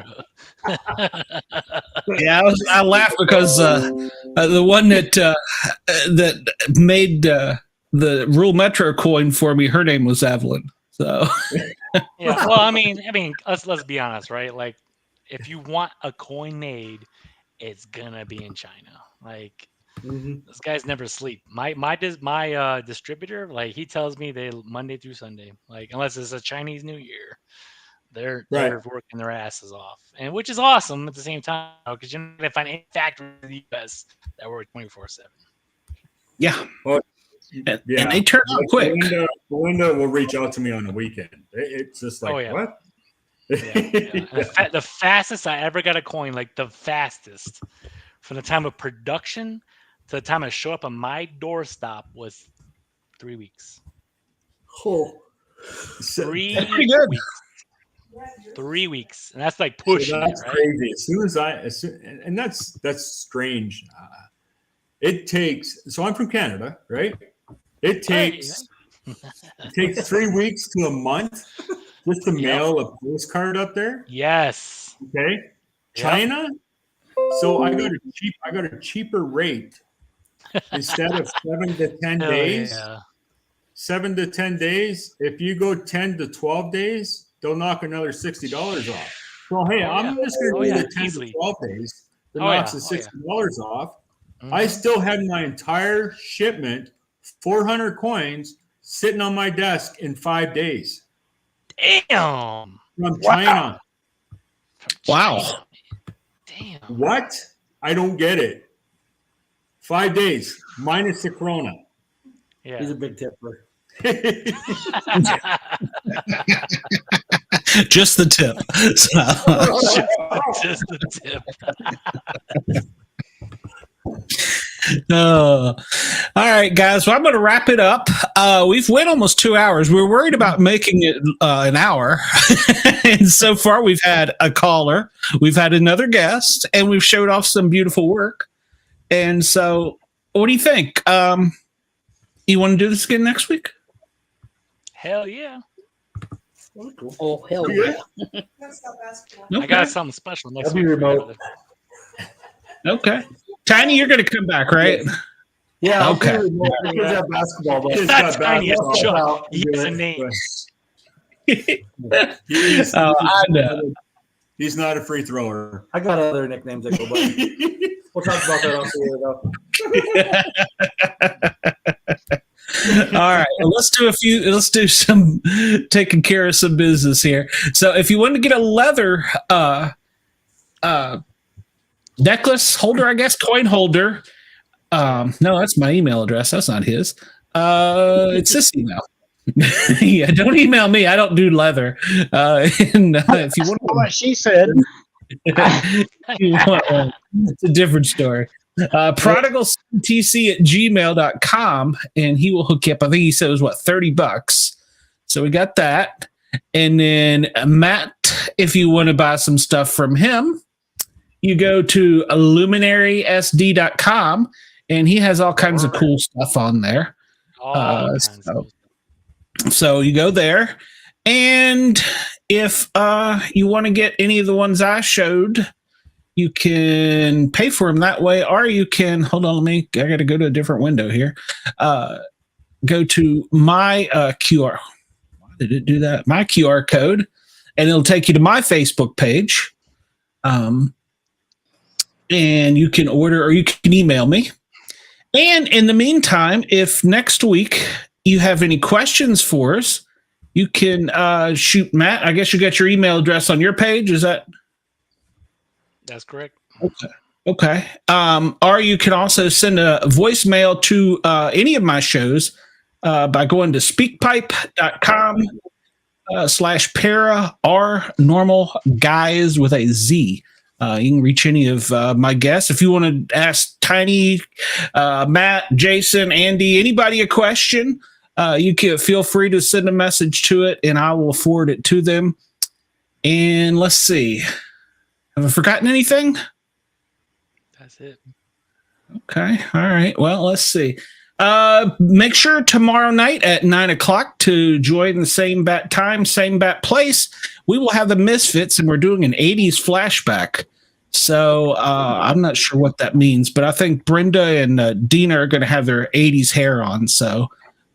Yeah, I laugh because the one that made the Rural Metro coin for me, her name was Evelyn. So Yeah. Well, I mean, let's be honest, right? Like, if you want a coin made, it's gonna be in China. Like, those guys never sleep. My distributor, like, he tells me they Monday through Sunday, like, unless it's a Chinese New Year, they're working their asses off, and which is awesome at the same time, because you're not gonna find any factory in the US that work 24/7. yeah. Well, And yeah. they turn out quick. Belinda will reach out to me on the weekend. It's just like, Oh, yeah. what? Yeah. The fastest I ever got a coin, like the fastest, from the time of production to the time I show up on my doorstop, was 3 weeks. oh, 3 pretty good. weeks. 3 weeks, and that's like pushing that's it, right? crazy. And that's strange. It takes. So I'm from Canada, right? It takes 3 weeks to a month just to mail a postcard up there. Yes. Okay. China. So I got a cheaper rate instead of 7 to 10 Hell days. yeah. 7 to 10 days. If you go 10 to 12 days, they'll knock another $60 off. So hey, I'm just going to do the 10 easily. to 12 days. That Oh, knocks yeah. the $60 off. Mhm. I still had my entire shipment, 400 coins, sitting on my desk in 5 days Damn. from China. Wow. Damn. What? I don't get it. 5 days minus the corona. Yeah. he's a big tipper. Just the tip. So, Just the tip. all right, guys. Well, I'm going to wrap it up. We've went almost 2 hours. We were worried about making it an hour. And so far, we've had a caller, we've had another guest, and we've showed off some beautiful work. And so, what do you think? You want to do this again next week? Hell yeah. Oh, hell yeah. I got something special next I'll be week. remote. Okay. Tiny, you're going to come back, right? Yeah, I'll Okay. be remote. The kids have basketball, but That's Tiny. basketball. It's Chuck. Out He and has do a it. name. I know. He's not a free thrower. I got other nicknames that go by. We'll talk about that off the air, though. All right, well, let's do some taking care of some business here. So if you want to get a leather necklace holder, I guess, coin holder. No, that's my email address. That's not his. It's this email. Yeah, don't email me. I don't do leather. And if you want What she said. you want one, it's a different story. prodigaltc@gmail.com, and he will hook you up. I think he said it was $30. So we got that. And then Matt, if you want to buy some stuff from him, you go to luminarysd.com, and he has all kinds of cool stuff on there. So you go there, and if you want to get any of the ones I showed, You can pay for them that way, or you can hold on. I got to go to a different window here. Go to my QR. Why did it do that? My QR code, and it'll take you to my Facebook page. And you can order, or you can email me. And in the meantime, if next week you have any questions for us, you can shoot Matt. I guess you got your email address on your page. Is that? That's correct. Okay. Or you can also send a voicemail to any of my shows by going to speakpipe.com/para or normal guys with a Z. You can reach any of my guests. If you want to ask Tiny, Matt, Jason, Andy, anybody a question, you can feel free to send a message to it and I will forward it to them. And let's see. Have I forgotten anything? That's it. Okay. All right. Well, let's see. Make sure tomorrow night at 9:00 to join the same bat time, same bat place. We will have the Misfits, and we're doing an 80s flashback. So I'm not sure what that means, but I think Brenda and Dina are going to have their 80s hair on. So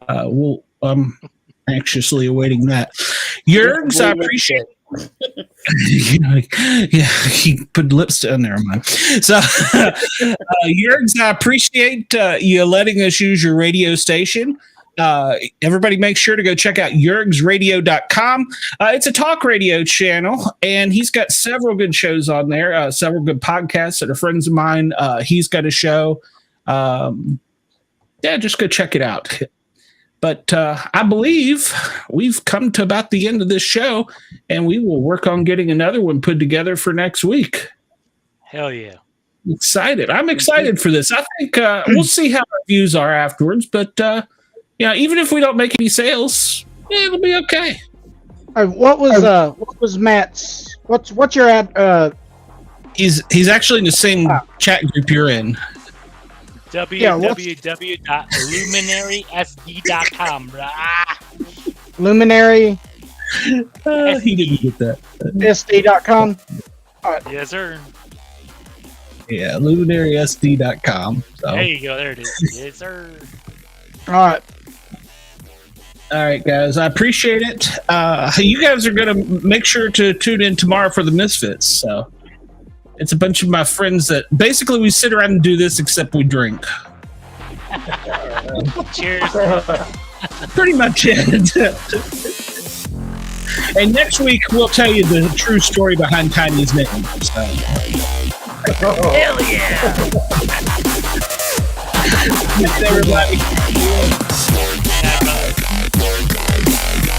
I'm anxiously awaiting that. Jurgs, I appreciate yeah, he put lips on there, man. So, Jurgs, I appreciate you letting us use your radio station. Everybody make sure to go check out jurgsradio.com. It's a talk radio channel, and he's got several good shows on there, several good podcasts that are friends of mine. He's got a show. Just go check it out. But I believe we've come to about the end of this show, and we will work on getting another one put together for next week. Hell yeah. Excited. I'm excited for this. I think we'll see how our views are afterwards, but even if we don't make any sales, it'll be okay. What was Matt's? What's your ad? He's actually in the same chat group you're in. www.luminarysd.com. Luminary. He didn't get that. SD.com. Yes, sir. Yeah, luminarysd.com. So. There you go. There it is. Yes, sir. All right, guys. I appreciate it. You guys are going to make sure to tune in tomorrow for the Misfits. So it's a bunch of my friends that basically we sit around and do this, except we drink. Cheers. Pretty much it. And next week we'll tell you the true story behind Tiny's name. So. Hell yeah! Thanks, everybody.